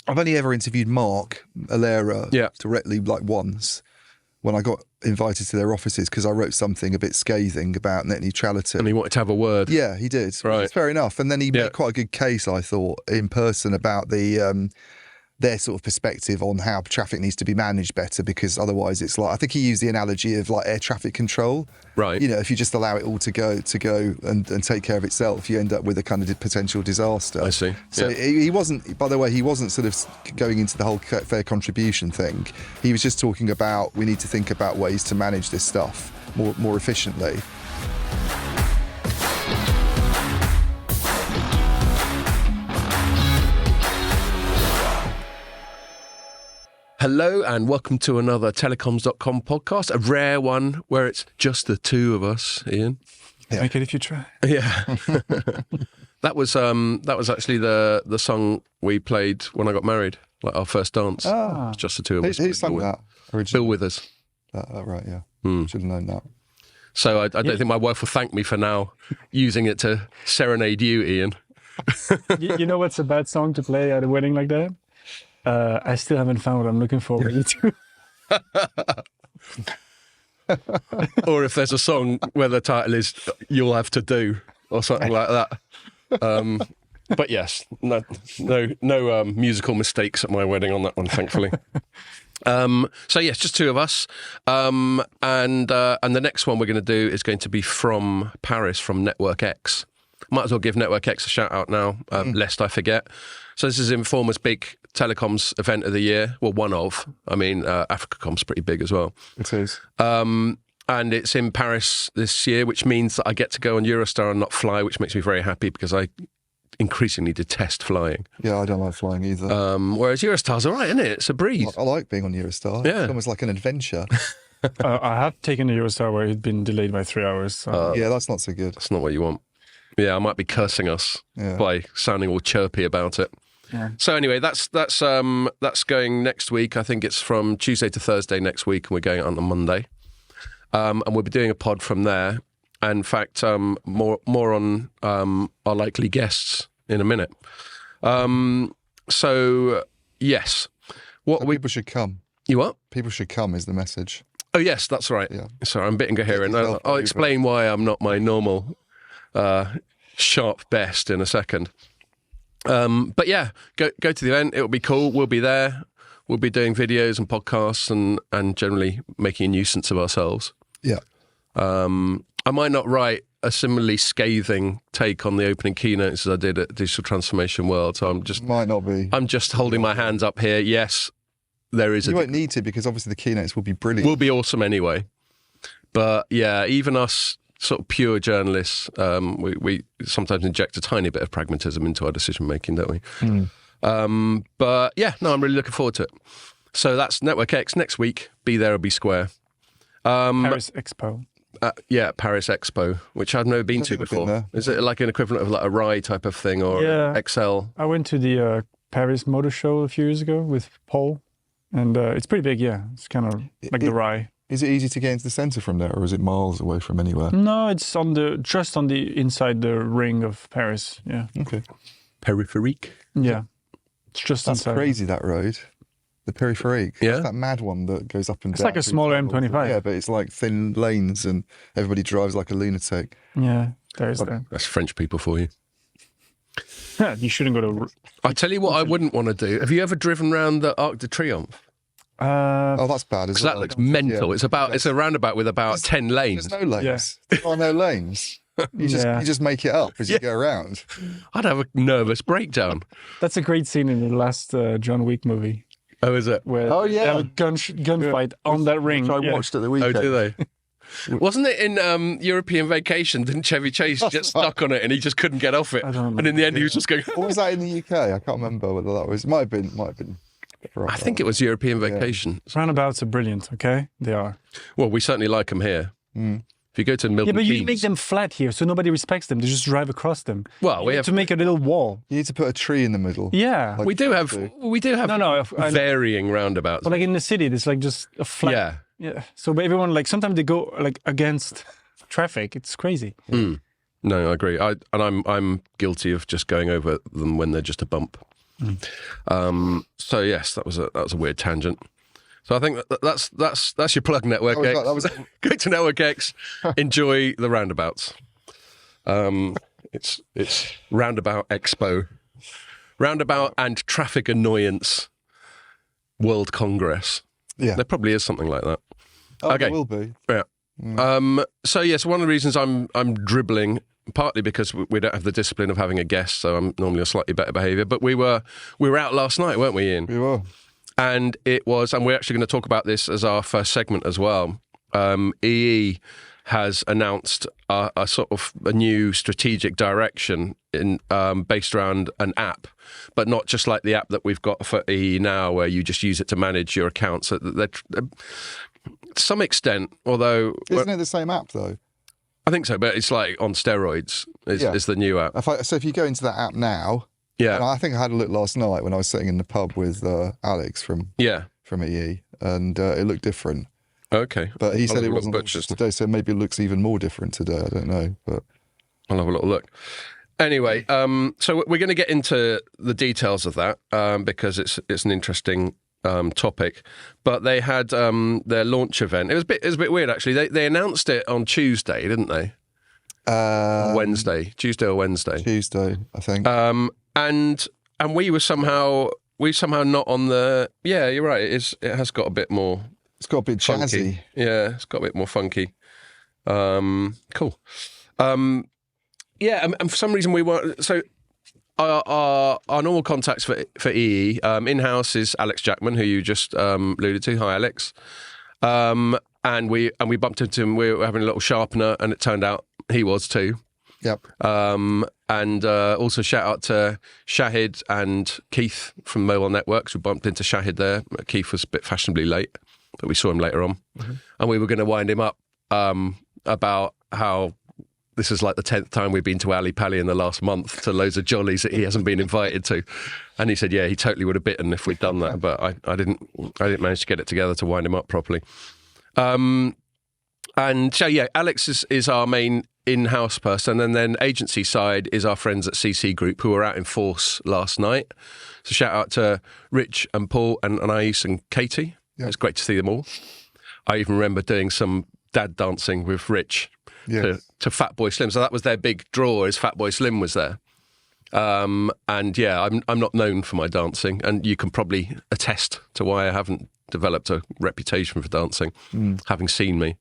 I've only ever interviewed Mark Alera directly, like once, when I got invited to their offices because I wrote something a bit scathing about net neutrality. And he wanted to have a word. Yeah, he did. Right. It's fair enough. And then he made quite a good case, I thought, in person about their sort of perspective on how traffic needs to be managed better, because otherwise it's like, I think he used the analogy of like air traffic control. Right. You know, if you just allow it all to go and take care of itself, you end up with a kind of potential disaster. I see. So he wasn't, by the way, he wasn't sort of going into the whole fair contribution thing. He was just talking about, we need to think about ways to manage this stuff more efficiently. Hello and welcome to another Telecoms.com podcast, a rare one where it's just the two of us, Ian. Yeah. Make it if you try. Yeah. That was actually the song we played when I got married, like our first dance. Ah. It's just the two of us. Who sang that originally? Bill Withers. Right, yeah. Should have known that. So I don't think my wife will thank me for now using it to serenade you, Ian. You know what's a bad song to play at a wedding like that? I still haven't found what I'm looking for. Or if there's a song where the title is "You'll Have to Do" or something like that. But yes, no musical mistakes at my wedding on that one, thankfully. So yes, just two of us, and the next one we're going to do is going to be from Paris, from Network X. Might as well give Network X a shout out now, lest I forget. So this is Informa's big telecoms event of the year. Well, one of. I mean, AfricaCom's pretty big as well. It is. And it's in Paris this year, which means that I get to go on Eurostar and not fly, which makes me very happy because I increasingly detest flying. Yeah, I don't like flying either. Whereas Eurostar's all right, isn't it? It's a breeze. I like being on Eurostar. Yeah. It's almost like an adventure. I have taken a Eurostar where it's been delayed by 3 hours. So. Yeah, that's not so good. That's not what you want. Yeah, I might be cursing us by sounding all chirpy about it. Yeah. So anyway, that's going next week. I think it's from Tuesday to Thursday next week, and we're going on Monday. And we'll be doing a pod from there. And in fact, more on our likely guests in a minute. So yes, people should come. You what? People should come is the message. Oh yes, that's right. Yeah. Sorry, I'm a bit incoherent. I'll explain why I'm not my normal sharp best in a second. But yeah, go to the event. It'll be cool. We'll be there. We'll be doing videos and podcasts and generally making a nuisance of ourselves. Yeah. I might not write a similarly scathing take on the opening keynotes as I did at Digital Transformation World. So might not be. I'm just holding my hands up here. Yes, there is. You won't need to, because obviously the keynotes will be brilliant. Will be awesome anyway. But yeah, even us sort of pure journalists, we sometimes inject a tiny bit of pragmatism into our decision making, don't we? But yeah, no, I'm really looking forward to it. So that's Network X next week. Be there or be square. Paris Expo. Paris Expo, which I've never been to before. Is it like an equivalent of like a RAI type of thing or XL? I went to the Paris Motor Show a few years ago with Paul, and it's pretty big. Yeah, it's kind of like the RAI. Is it easy to get into the centre from there, or is it miles away from anywhere? No, it's just on the inside the ring of Paris. Yeah. Okay. Peripherique. Yeah. It's just That's inside. crazy, that road. The Peripherique. Yeah. It's that mad one that goes up and down. It's like a smaller M25. Yeah, but it's like thin lanes and everybody drives like a lunatic. Yeah, there is that. That's French people for you. You shouldn't go to... I tell you what I wouldn't want to do. Have you ever driven around the Arc de Triomphe? That's bad as well. That looks mental. Yeah. It's a roundabout with about 10 lanes. There's no lanes. Yeah. There are no lanes. You just make it up as you go around. I'd have a nervous breakdown. That's a great scene in the last John Wick movie. Oh, is it? Where they have a gunfight on that ring. Which I watched at the weekend. Oh, do they? Wasn't it in European Vacation? Didn't Chevy Chase get stuck on it and he just couldn't get off it? And in the end, he was just going. What was that in the UK? I can't remember whether that was. It might have been. I think it was European Vacation. Roundabouts are brilliant. Okay, they are. Well, we certainly like them here. If you go to Milton but Keynes, you make them flat here, so nobody respects them. They just drive across them. Well, we have to make a little wall. You need to put a tree in the middle. Yeah, we do have varying roundabouts. But like in the city, there's like just a flat. Yeah. So but everyone sometimes they go like against traffic. It's crazy. No, I agree. I'm guilty of just going over them when they're just a bump. So yes, that was a weird tangent. So I think that's your plug, Network X. Go to Network X, enjoy the roundabouts. It's Roundabout Expo, Roundabout and Traffic Annoyance World Congress. Yeah, there probably is something like that. okay, Okay, there will be. yeah. So yes, one of the reasons I'm dribbling, partly because we don't have the discipline of having a guest, so I'm normally a slightly better behaviour. But we were out last night, weren't we, Ian? We were. And we're actually going to talk about this as our first segment as well. EE has announced a sort of a new strategic direction based around an app, but not just like the app that we've got for EE now, where you just use it to manage your accounts. To some extent, although... Isn't it the same app, though? I think so, but it's like on steroids is the new app. So if you go into that app now... Yeah. And I think I had a look last night when I was sitting in the pub with Alex from EE, and it looked different. Okay. But he said it wasn't launched today, so maybe it looks even more different today. I don't know, but I'll have a little look. Anyway, so we're going to get into the details of that because it's an interesting topic. But they had their launch event. It was a bit weird actually. They announced it on Tuesday, didn't they? Tuesday or Wednesday. Tuesday, I think. And we were somehow not on the. Yeah, you're right. It has got a bit more. It's got a bit funky. jazzy. Yeah, it's got a bit more funky. Cool. Yeah, and for some reason we weren't. So our normal contacts for EE in house is Alex Jackman, who you just alluded to. Hi, Alex. And we bumped into him. We were having a little sharpener, and it turned out he was too. Yep. And also shout out to Shahid and Keith from Mobile Networks. We bumped into Shahid there. Keith was a bit fashionably late, but we saw him later on. Mm-hmm. And we were going to wind him up about how this is like the 10th time we've been to Ali Pali in the last month to loads of jollies that he hasn't been invited to. And he said, yeah, he totally would have bitten if we'd done that. But I didn't manage to get it together to wind him up properly. And so, yeah, Alex is our main in-house person, and then agency side is our friends at CC Group, who were out in force last night. So shout out to Rich and Paul and Anais and Katie. Yeah. It's great to see them all. I even remember doing some dad dancing with Rich to Fatboy Slim. So that was their big draw, is Fatboy Slim was there. And yeah, I'm not known for my dancing, and you can probably attest to why I haven't developed a reputation for dancing, having seen me.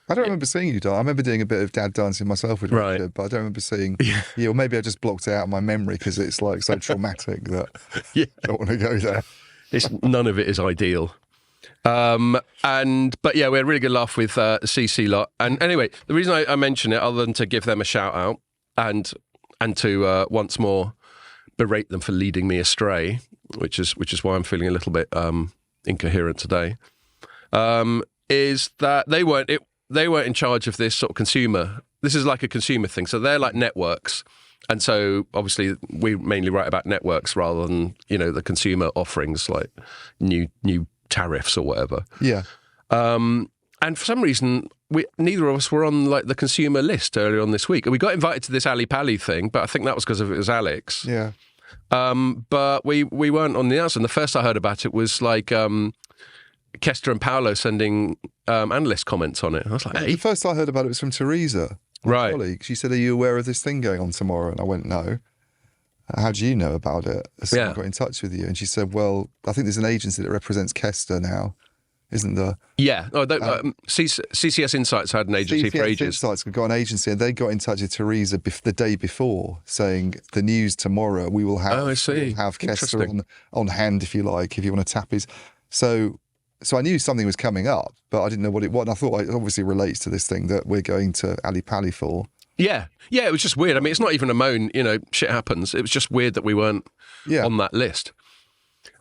I don't remember seeing you dance. I remember doing a bit of dad dancing myself with Richard, but I don't remember seeing you. Or maybe I just blocked it out of my memory because it's like so traumatic that I don't want to go there. None of it is ideal. But yeah, we had a really good laugh with CC lot. And anyway, the reason I mention it, other than to give them a shout out and to once more berate them for leading me astray, which is why I'm feeling a little bit incoherent today, is that they weren't in charge of this sort of consumer. This is like a consumer thing. So they're like networks. And so obviously we mainly write about networks rather than, the consumer offerings like new tariffs or whatever. Yeah. And for some reason, neither of us were on like the consumer list earlier on this week. We got invited to this Ali Pali thing, but I think that was because it was Alex. Yeah. But we weren't on the answer. And the first I heard about it was like Kester and Paolo sending analyst comments on it. I was like, hey. The first I heard about it was from Teresa, my colleague. She said, "Are you aware of this thing going on tomorrow?" And I went, "No." "How do you know about it?" So I got in touch with you, and she said, "Well, I think there's an agency that represents Kester now, isn't there?" Yeah. Oh, CCS Insights had an agency for ages. Insights got an agency, and they got in touch with Teresa the day before, saying the news tomorrow we will have. Oh, I see. We'll have Kester on hand if you like, if you want to tap his. So I knew something was coming up, but I didn't know what it was. And I thought it obviously relates to this thing that we're going to Ali Pali for. Yeah. Yeah, it was just weird. I mean, it's not even a moan, shit happens. It was just weird that we weren't on that list.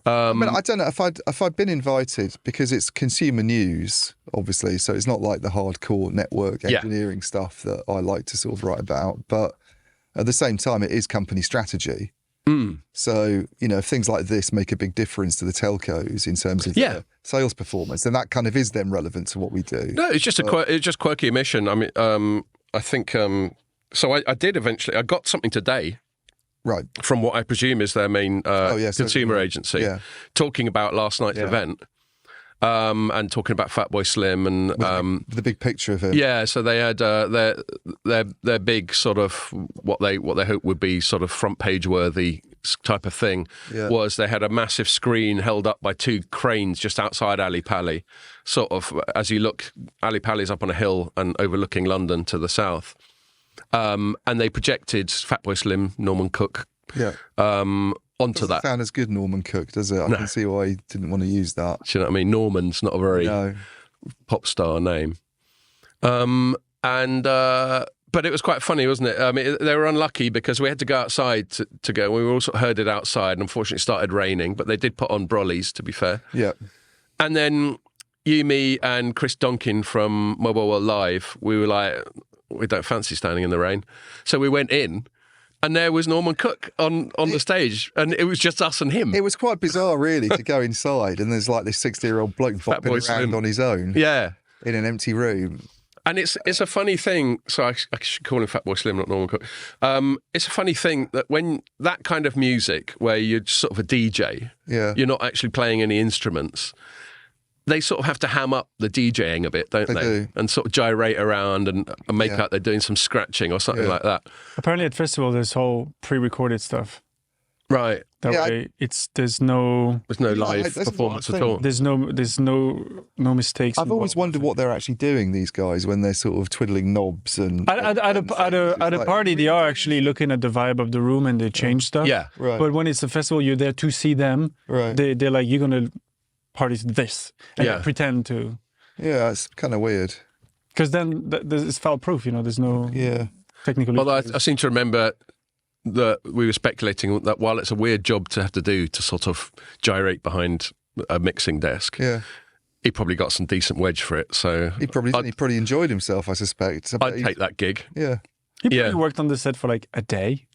I mean, I don't know if I'd been invited, because it's consumer news, obviously, so it's not like the hardcore network engineering stuff that I like to sort of write about. But at the same time, it is company strategy. So, if things like this make a big difference to the telcos in terms of their sales performance, then that kind of is then relevant to what we do. No, it's just it's just quirky omission. I mean, I think, so I did eventually, I got something today Right. from what I presume is their main consumer agency, Yeah. talking about last night's event. And talking about Fatboy Slim and The big picture of him. yeah, so they had their big sort of what they hope would be sort of front page worthy type of thing was they had a massive screen held up by two cranes just outside Ali Pali, sort of as you look, Ali Pali's up on a hill and overlooking London to the south, and they projected Fatboy Slim, Norman Cook, onto that. Sound as good, Norman Cook, does it? I can see why he didn't want to use that. Do you know what I mean? Norman's not a very pop star name. But it was quite funny, wasn't it? I mean, they were unlucky because we had to go outside to go. We were all sort of herded outside, and unfortunately it started raining, but they did put on brollies, to be fair. Yeah. And then you, me, and Chris Donkin from Mobile World Live, we were like, we don't fancy standing in the rain. So we went in, and there was Norman Cook on the stage, and it was just us and him. It was quite bizarre, really, to go inside, and there's like this 60-year-old bloke bopping around Slim. on his own in an empty room. And it's a funny thing, so I should call him Fatboy Slim, not Norman Cook. It's a funny thing that when that kind of music, where you're sort of a DJ, you're not actually playing any instruments, they sort of have to ham up the DJing a bit, don't they? Do. And sort of gyrate around and make out they're doing some scratching or something like that. Apparently at festival, there's whole pre-recorded stuff. Right. That way, there's no live performance at all. There's no mistakes. I've always wondered what they're actually doing, these guys, when they're sort of twiddling knobs and at a party, they are actually looking at the vibe of the room and they change stuff. Yeah, right. But when it's a festival, you're there to see them. Right. They're like, you're gonna party to this and they pretend to. Yeah, it's kind of weird. Because then it's foul proof. There's no technical. Although I seem to remember that we were speculating that while it's a weird job to have to do to sort of gyrate behind a mixing desk, he probably got some decent wedge for it. So he probably enjoyed himself, I suspect. I'd take that gig. Yeah. He probably worked on the set for like a day.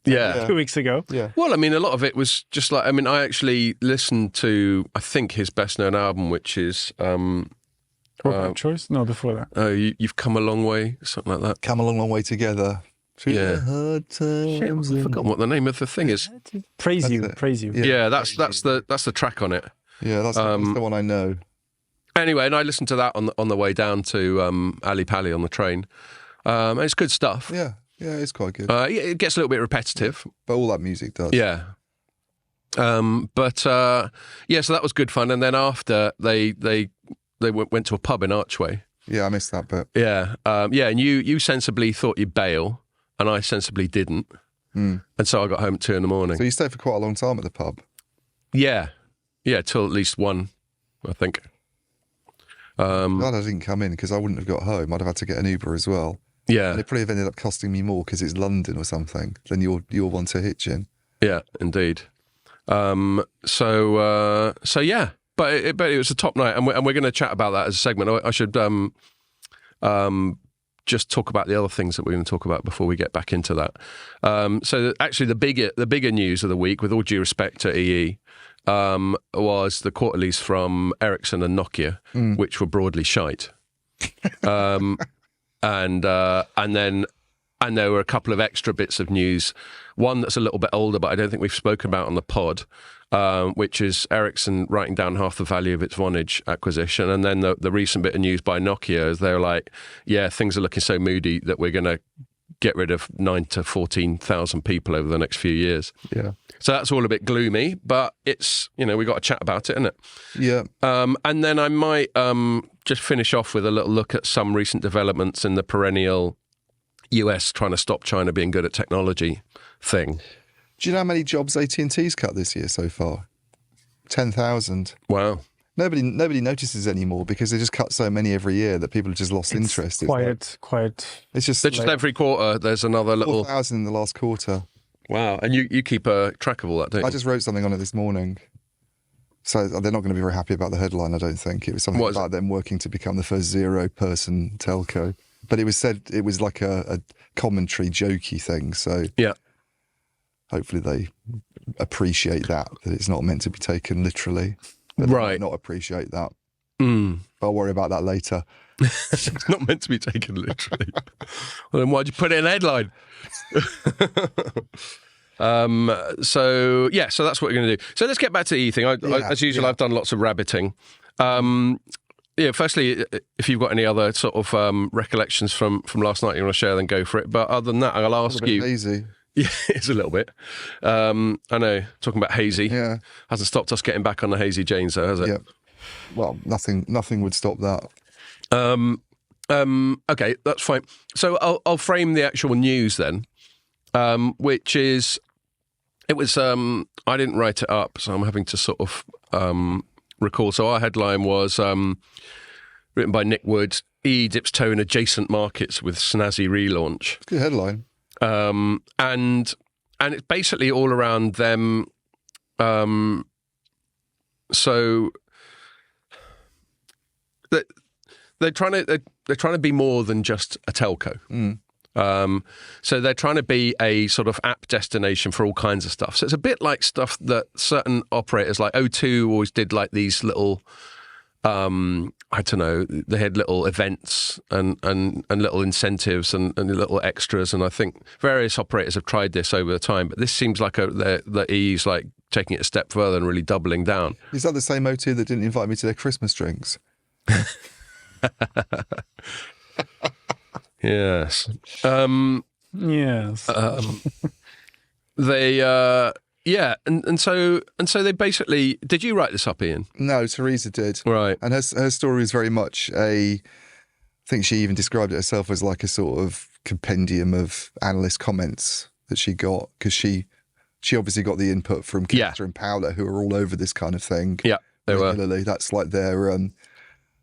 Yeah. 2 weeks ago. Yeah. Well, I mean, a lot of it was just like, I mean, I actually listened to, I think, his best known album, which is Choice? No, before that. You've Come a Long Way, something like that. Come a long, long way together. Through the hard times. I've forgotten what the name of the thing is. Praise you. Yeah, that's the track on it. Yeah, that's the one I know. Anyway, and I listened to that on the way down to Ali Pali on the train. And it's good stuff. Yeah, it's quite good. It gets a little bit repetitive. But all that music does. Yeah. So that was good fun. And then after, they went to a pub in Archway. Yeah, I missed that bit. Yeah. And you sensibly thought you'd bail, and I sensibly didn't. And so I got home at 2 a.m. So you stayed for quite a long time at the pub? Yeah, till at least 1, I think. Glad I didn't come in because I wouldn't have got home. I'd have had to get an Uber as well. Yeah. And it probably have ended up costing me more because it's London or something than your one to hitch in. Yeah, indeed. So yeah, but it was a top night, and we're going to chat about that as a segment. I should just talk about the other things that we're going to talk about before we get back into that. So actually, the bigger news of the week, with all due respect to EE, was the quarterlies from Ericsson and Nokia, which were broadly shite. And there were a couple of extra bits of news. One that's a little bit older, but I don't think we've spoken about on the pod, which is Ericsson writing down half the value of its Vonage acquisition. And then the recent bit of news by Nokia is they're like, yeah, things are looking so moody that we're going to get rid of 9,000 to 14,000 people over the next few years. Yeah. So that's all a bit gloomy, but it's, we got to chat about it, innit? Yeah. And then I might just finish off with a little look at some recent developments in the perennial US trying to stop China being good at technology thing. Do you know how many jobs AT&T's cut this year so far? 10,000. Wow. Nobody notices anymore because they just cut so many every year that people have just lost interest. Quiet. It's just every quarter there's another little 4,000 in the last quarter. Wow. And you keep a track of all that, don't you? I just wrote something on it this morning. So they're not going to be very happy about the headline, I don't think. It was something about them working to become the first zero-person telco. But it was said it was like a commentary, jokey thing. So yeah, hopefully they appreciate that it's not meant to be taken literally. But they might not appreciate that. But I'll worry about that later. It's not meant to be taken literally. Well, then why'd you put it in a headline? So that's what we're going to do. So let's get back to the EE thing. As usual, I've done lots of rabbiting. Firstly, if you've got any other sort of recollections from last night you want to share, then go for it. But other than that, I'll ask you. Hazy. Yeah, it's a little bit. I know, talking about hazy. Yeah. Hasn't stopped us getting back on the Hazy Janes, though, has it? Yeah. Well, nothing would stop that. Okay, that's fine. So I'll frame the actual news then, which is, it was, I didn't write it up, so I'm having to sort of recall. So our headline was written by Nick Wood, EE dips toe in adjacent markets with snazzy relaunch. Good headline. And it's basically all around them. So they're trying to be more than just a telco. So they're trying to be a sort of app destination for all kinds of stuff. So it's a bit like stuff that certain operators like O2 always did, like these little, I don't know, they had little events and little incentives and little extras. And I think various operators have tried this over the time, but this seems like the EE's like taking it a step further and really doubling down. Is that the same O2 that didn't invite me to their Christmas drinks? Yes. Yes. Um, And so they basically, did you write this up, Ian? No, Teresa did. Right. And her story is very much I think she even described it herself as like a sort of compendium of analyst comments that she got, because she obviously got the input from Kester and Paula, who are all over this kind of thing. Yeah, they regularly. were. That's like their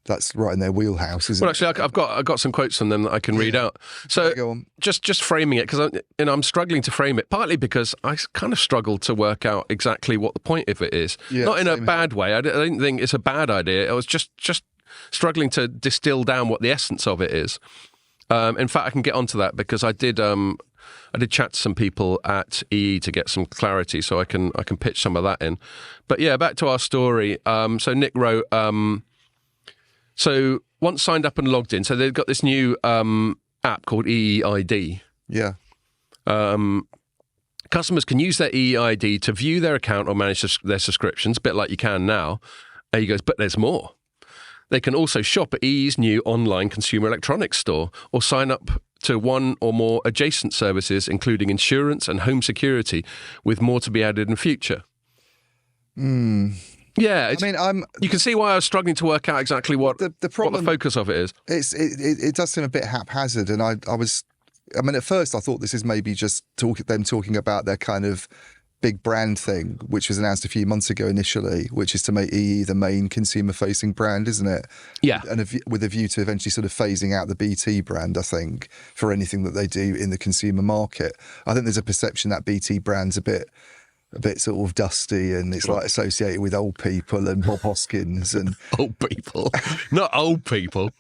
that's right in their wheelhouse, isn't it? Well, actually, I've got some quotes from them that I can read out. So Go on. just framing it, because I'm struggling to frame it, partly because I kind of struggle to work out exactly what the point of it is. Yeah, not in a same bad way. I didn't think it's a bad idea. I was just struggling to distill down what the essence of it is. In fact, I can get onto that because I did chat to some people at EE to get some clarity, so I can pitch some of that in. But yeah, back to our story. So Nick wrote, so once signed up and logged in, so they've got this new app called EEID. Yeah. Customers can use their EEID to view their account or manage their subscriptions, a bit like you can now. And he goes, but there's more. They can also shop at EE's new online consumer electronics store or sign up to one or more adjacent services, including insurance and home security, with more to be added in future. Yeah, I mean, you can see why I was struggling to work out exactly what the focus of it is. It does seem a bit haphazard, and I mean, at first I thought this is maybe just them talking about their kind of big brand thing, which was announced a few months ago initially, which is to make EE the main consumer-facing brand, isn't it? Yeah. And with a view to eventually sort of phasing out the BT brand, I think, for anything that they do in the consumer market. I think there's a perception that BT brand's a bit sort of dusty, and it's like associated with old people and Bob Hoskins and old people, not old people.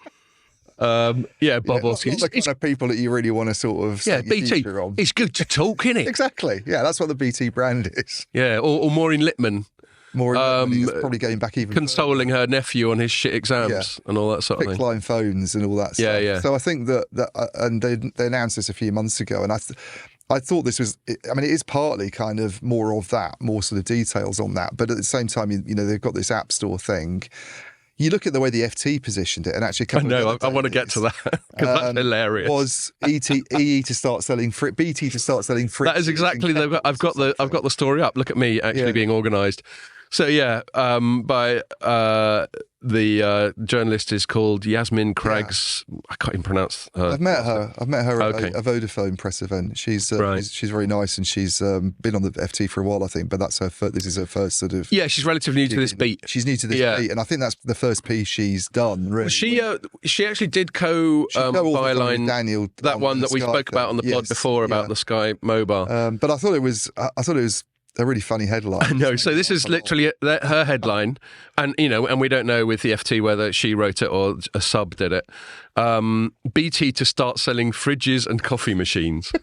Bob Hoskins. Not the kind of people that you really want to sort of BT. On. It's good to talk, isn't it? Exactly. Yeah, that's what the BT brand is. Yeah, or Maureen Lipman. He's probably going back even consoling her nephew on his shit exams and all that sort of thing. Line phones and all that stuff. Yeah. So I think that and they announced this a few months ago, and I thought this was, I mean, it is partly kind of more of that, more sort of details on that. But at the same time, you know, they've got this App Store thing. You look at the way the FT positioned it, and actually, I want to get to that because that's hilarious. Was EE to start selling BT to start selling free? That is exactly I've got the story up. Look at me actually being organised. So by the journalist is called Yasmin Craigs. I can't even pronounce her. I've met her at a Vodafone press event. She's very nice, and she's been on the FT for a while, I think. But this is her first sort of. Yeah, she's relatively new to this beat. She's new to this beat, and I think that's the first piece she's done. Really, she actually did byline Daniel, that one that we spoke about on the pod before about the Sky Mobile. But I thought it was a really funny headline. I know. So this is literally her headline, and we don't know with the FT whether she wrote it or a sub did it. BT to start selling fridges and coffee machines.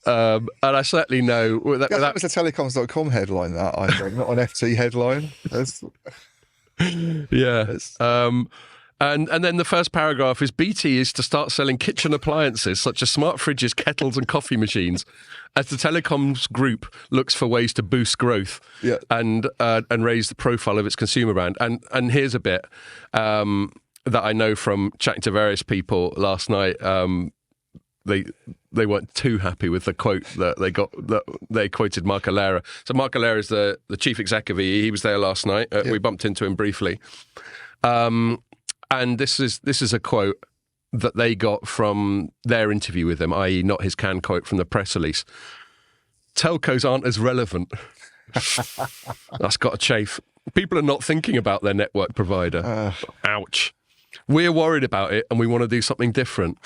And I certainly know that was a Telecoms.com headline. That I think, not an FT headline. And then the first paragraph is BT is to start selling kitchen appliances such as smart fridges, kettles and coffee machines as the telecoms group looks for ways to boost growth and raise the profile of its consumer brand. And here's a bit that I know from chatting to various people last night. They weren't too happy with the quote that they got, that they quoted Mark Alera. So Mark Alera is the chief exec of EE. He was there last night. We bumped into him briefly. And this is a quote that they got from their interview with him, i.e. not his canned quote from the press release. Telcos aren't as relevant. That's got a chafe. People are not thinking about their network provider. Ouch. We're worried about it and we want to do something different.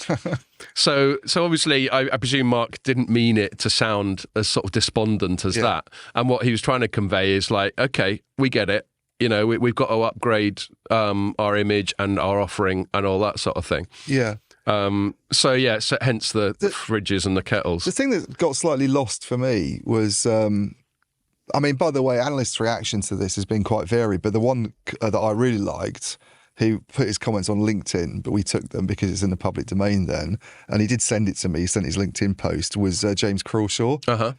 So obviously, I presume Mark didn't mean it to sound as sort of despondent as that. And what he was trying to convey is like, okay, we get it. You know, we've got to upgrade our image and our offering and all that sort of thing. Yeah. So hence the fridges and the kettles. The thing that got slightly lost for me was, I mean, by the way, analysts' reaction to this has been quite varied, but the one that I really liked, he put his comments on LinkedIn, but we took them because it's in the public domain then, and he did send it to me, he sent his LinkedIn post, was James Crawshaw. Uh-huh.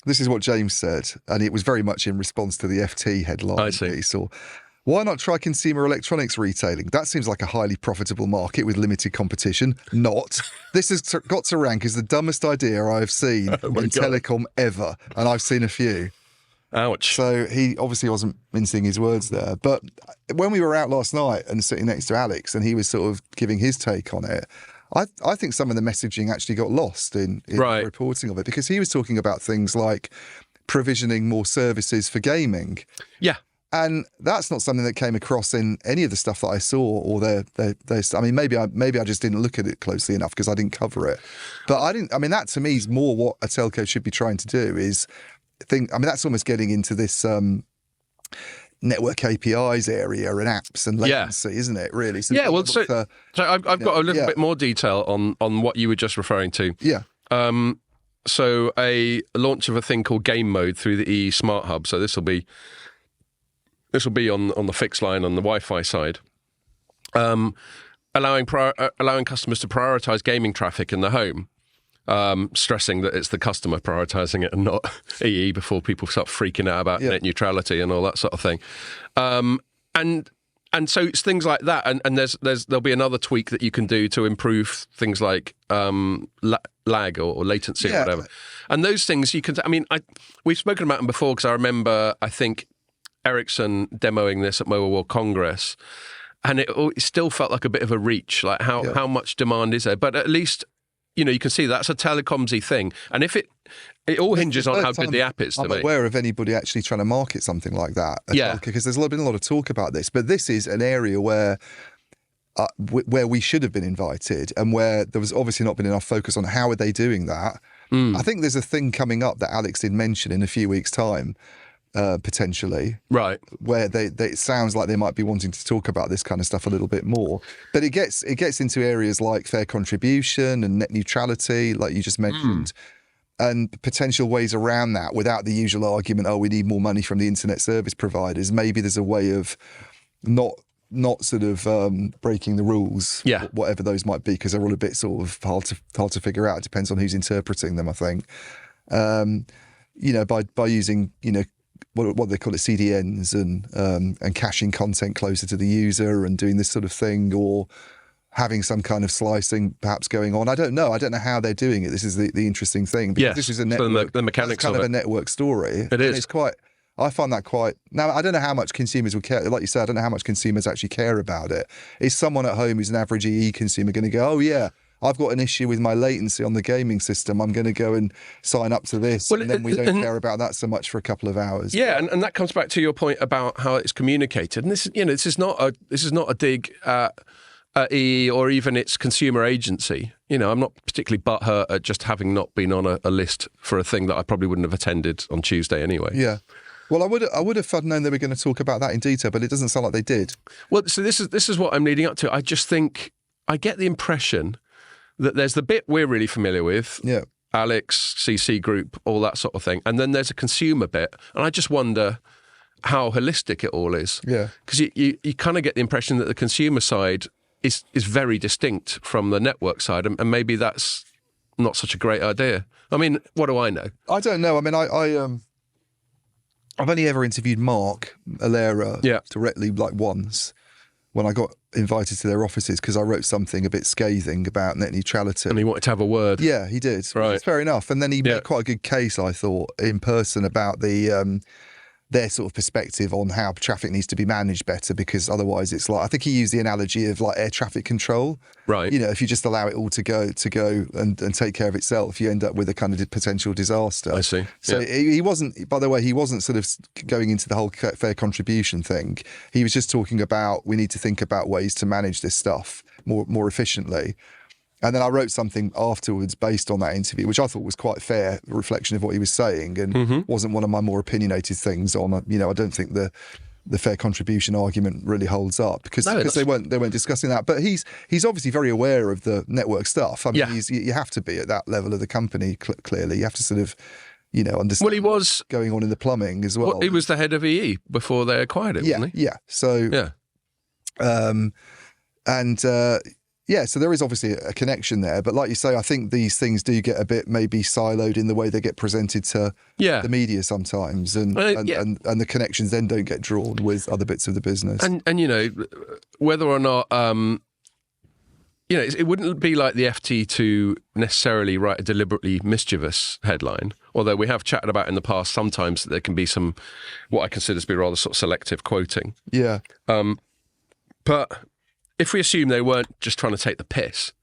This is what James said, and it was very much in response to the FT headline. I see. Or, why not try consumer electronics retailing? That seems like a highly profitable market with limited competition. Not. This has got to rank as the dumbest idea I have seen in telecom ever, and I've seen a few. Ouch. So he obviously wasn't mincing his words there. But when we were out last night and sitting next to Alex, and he was sort of giving his take on it, I think some of the messaging actually got lost in the reporting of it, because he was talking about things like provisioning more services for gaming. Yeah. And that's not something that came across in any of the stuff that I saw, or I mean, maybe I just didn't look at it closely enough because I didn't cover it. But I mean, that to me is more what a telco should be trying to do is that's almost getting into this network APIs area and apps and latency, isn't it, really? So so I've got a little bit more detail on what you were just referring to. Yeah. So a launch of a thing called Game Mode through the EE Smart Hub. So this will be on the fixed line on the Wi-Fi side, allowing customers to prioritise gaming traffic in the home. Stressing that it's the customer prioritising it and not EE before people start freaking out about net neutrality and all that sort of thing. And so it's things like that. And there'll be another tweak that you can do to improve things like lag or latency or whatever. And those things you can. I mean, we've spoken about them before because I remember I think Ericsson demoing this at Mobile World Congress, and it still felt like a bit of a reach. Like how much demand is there? But at least, you know, you can see that's a telecoms-y thing. And if it all hinges on how good the app is to me. I'm aware of anybody actually trying to market something like that. Because there's been a lot of talk about this. But this is an area where we should have been invited, and where there was obviously not been enough focus on how are they doing that. I think there's a thing coming up that Alex did mention in a few weeks' time, potentially, right, where it sounds like they might be wanting to talk about this kind of stuff a little bit more. But it gets into areas like fair contribution and net neutrality, like you just mentioned, and potential ways around that without the usual argument, we need more money from the internet service providers. Maybe there's a way of not sort of breaking the rules, whatever those might be, because they're all a bit sort of hard to figure out. It depends on who's interpreting them, I think. By using, what they call it, CDNs and caching content closer to the user and doing this sort of thing, or having some kind of slicing perhaps going on. I don't know how they're doing it. This is the interesting thing. Because this is a network, the mechanics kind of a network story. It is. It's quite. I find that quite. Now, I don't know how much consumers would care. Like you said, I don't know how much consumers actually care about it. Is someone at home who's an average EE consumer going to go, oh yeah, I've got an issue with my latency on the gaming system, I'm going to go and sign up to this, and then we don't care about that so much for a couple of hours. Yeah, and that comes back to your point about how it's communicated. And this is not a dig at EE or even its consumer agency. I'm not particularly butthurt at just having not been on a list for a thing that I probably wouldn't have attended on Tuesday anyway. Yeah. Well, I would have known they were going to talk about that in detail, but it doesn't sound like they did. Well, so this is what I'm leading up to. I just think I get the impression that there's the bit we're really familiar with, Alex, CC Group, all that sort of thing, and then there's a consumer bit, and I just wonder, how holistic it all is. Yeah. Because you kind of get the impression that the consumer side is very distinct from the network side, and maybe that's not such a great idea. I mean, what do I know? I don't know. I mean, I've only ever interviewed Mark Alera directly like once when I got invited to their offices because I wrote something a bit scathing about net neutrality. And he wanted to have a word. Yeah, he did. Right. It's fair enough. And then he made quite a good case, I thought, in person about their sort of perspective on how traffic needs to be managed better, because otherwise it's like, I think he used the analogy of like air traffic control. Right. You know, if you just allow it all to go and take care of itself, you end up with a kind of potential disaster. I see. So he wasn't, by the way, he wasn't sort of going into the whole fair contribution thing. He was just talking about, we need to think about ways to manage this stuff more efficiently. And then I wrote something afterwards based on that interview, which I thought was quite a fair reflection of what he was saying, and wasn't one of my more opinionated things on, you know, I don't think the fair contribution argument really holds up because they weren't discussing that. But he's obviously very aware of the network stuff. I mean, you have to be at that level of the company, clearly. You have to sort of, you know, understand what's going on in the plumbing as well. He was the head of EE before they acquired it, wasn't he? Yeah. So, so there is obviously a connection there. But like you say, I think these things do get a bit maybe siloed in the way they get presented to the media sometimes. And the connections then don't get drawn with other bits of the business. And you know, whether or not, you know, it wouldn't be like the FT to necessarily write a deliberately mischievous headline, although we have chatted about in the past sometimes that there can be some, what I consider to be rather sort of selective quoting. Yeah. But if we assume they weren't just trying to take the piss,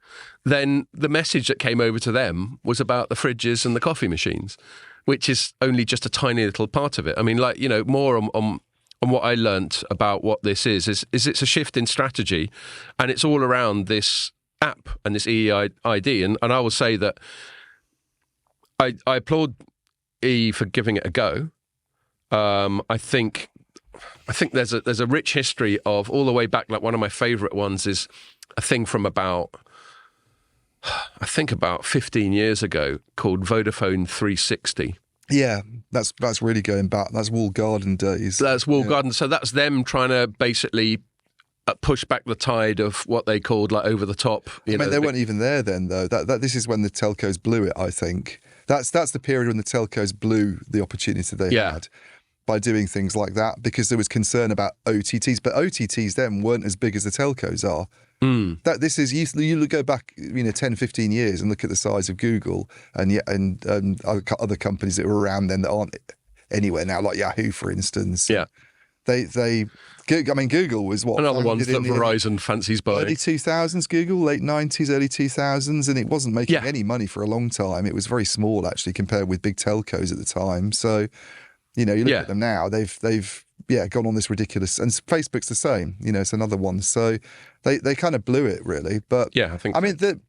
then the message that came over to them was about the fridges and the coffee machines, which is only just a tiny little part of it. I mean, like, you know, more on what I learnt about what this is it's a shift in strategy, and it's all around this app and this EEID. And I will say that I applaud EE for giving it a go. I think there's a rich history of all the way back. Like one of my favourite ones is a thing from about 15 years ago called Vodafone 360. Yeah, that's really going back. That's walled garden days. That's walled garden. So that's them trying to basically push back the tide of what they called like over the top. They weren't even there then, though. This is when the telcos blew it. I think that's the period when the telcos blew the opportunity they had by doing things like that, because there was concern about OTTs, but OTTs then weren't as big as the telcos are. That this is you go back 10, 15 years and look at the size of Google and other companies that were around then that aren't anywhere now, like Yahoo, for instance. Yeah. Google was what? Another one that Verizon fancies buying. Early 2000s, Google, late 90s, early 2000s, and it wasn't making any money for a long time. It was very small, actually, compared with big telcos at the time. So, you look at them now, they've gone on this ridiculous, and Facebook's the same, it's another one. So they kind of blew it, really. But I think the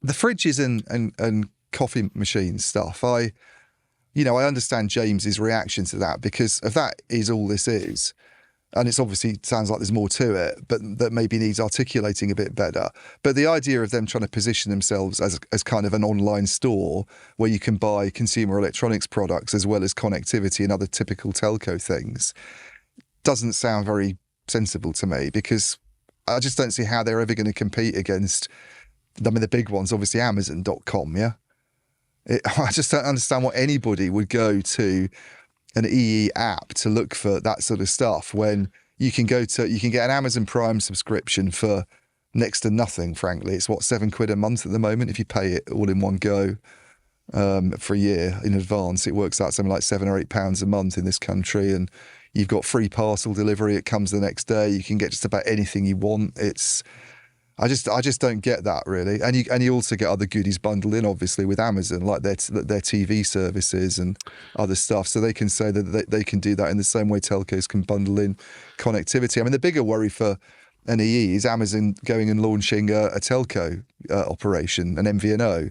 fridges and coffee machine stuff, I understand James's reaction to that, because if that is all this is, and it's obviously sounds like there's more to it, but that maybe needs articulating a bit better. But the idea of them trying to position themselves as kind of an online store where you can buy consumer electronics products as well as connectivity and other typical telco things doesn't sound very sensible to me, because I just don't see how they're ever going to compete against, the big ones, obviously Amazon.com, yeah? I just don't understand why anybody would go to an EE app to look for that sort of stuff when you can get an Amazon Prime subscription for next to nothing, frankly. It's £7 a month at the moment. If you pay it all in one go for a year in advance, it works out something like £7 or £8 a month in this country. And you've got free parcel delivery. It comes the next day. You can get just about anything you want. I just don't get that, really. And you also get other goodies bundled in, obviously, with Amazon, like their TV services and other stuff. So they can say that they can do that in the same way telcos can bundle in connectivity. The bigger worry for an EE is Amazon going and launching a telco operation, an MVNO.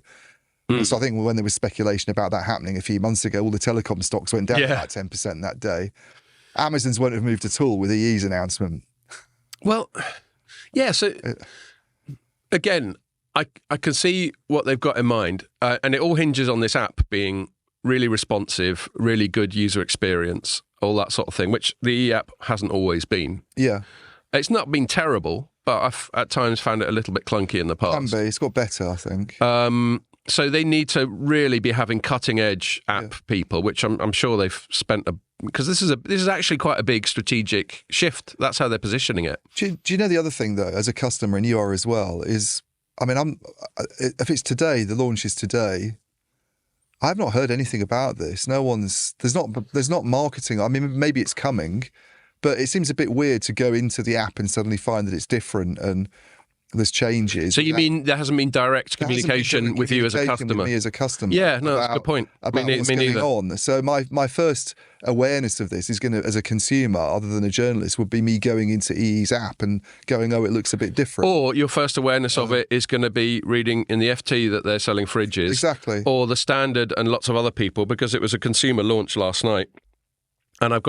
So I think when there was speculation about that happening a few months ago, all the telecom stocks went down about 10% that day. Amazon's won't have moved at all with EE's announcement. Well, yeah, so... Again, I can see what they've got in mind, and it all hinges on this app being really responsive, really good user experience. all that sort of thing, which the E app hasn't always been. Yeah. It's not been terrible, but I've at times found it a little bit clunky in the past. Can be. It's got better, I think. So they need to really be having cutting edge app people, which I'm sure they've spent because this is actually quite a big strategic shift. That's how they're positioning it. Do you know the other thing though, as a customer, and you are as well, is if it's today, the launch is today. I've not heard anything about this. There's not marketing. I mean, maybe it's coming, but it seems a bit weird to go into the app and suddenly find that it's different and there's changes. So you mean there hasn't been direct communication with you as a customer? With me as a customer. Yeah, no, that's a good point. About what's going on. So my first awareness of this is going to, as a consumer, other than a journalist, would be me going into EE's app and going, oh, it looks a bit different. Or your first awareness of it is going to be reading in the FT that they're selling fridges. Exactly. Or the Standard and lots of other people, because it was a consumer launch last night. And I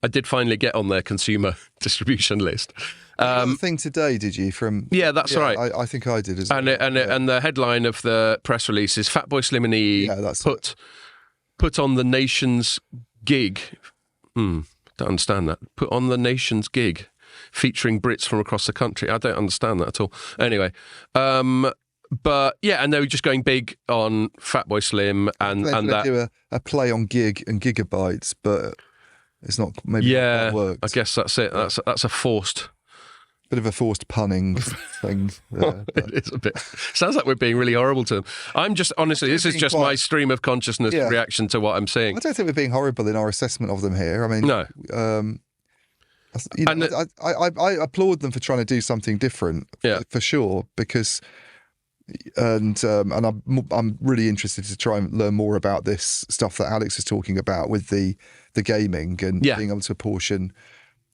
did finally get on their consumer distribution list. The thing today, did you? Yeah, that's right. I think I did as well. And the headline of the press release is Fatboy Slim and EE put on the nation's gig. Don't understand that. Put on the nation's gig, featuring Brits from across the country. I don't understand that at all. Anyway, but yeah, and they were just going big on Fatboy Slim and that. Do a play on gig and gigabytes, but it's not. Maybe that worked. I guess that's it. That's a forced. Bit of a forced punning thing. It is a bit. Sounds like we're being really horrible to them. I'm just, honestly, this is just my stream of consciousness reaction to what I'm seeing. I don't think we're being horrible in our assessment of them here. I mean, no. I applaud them for trying to do something different, for sure, because, and I'm really interested to try and learn more about this stuff that Alex is talking about with the gaming and being able to apportion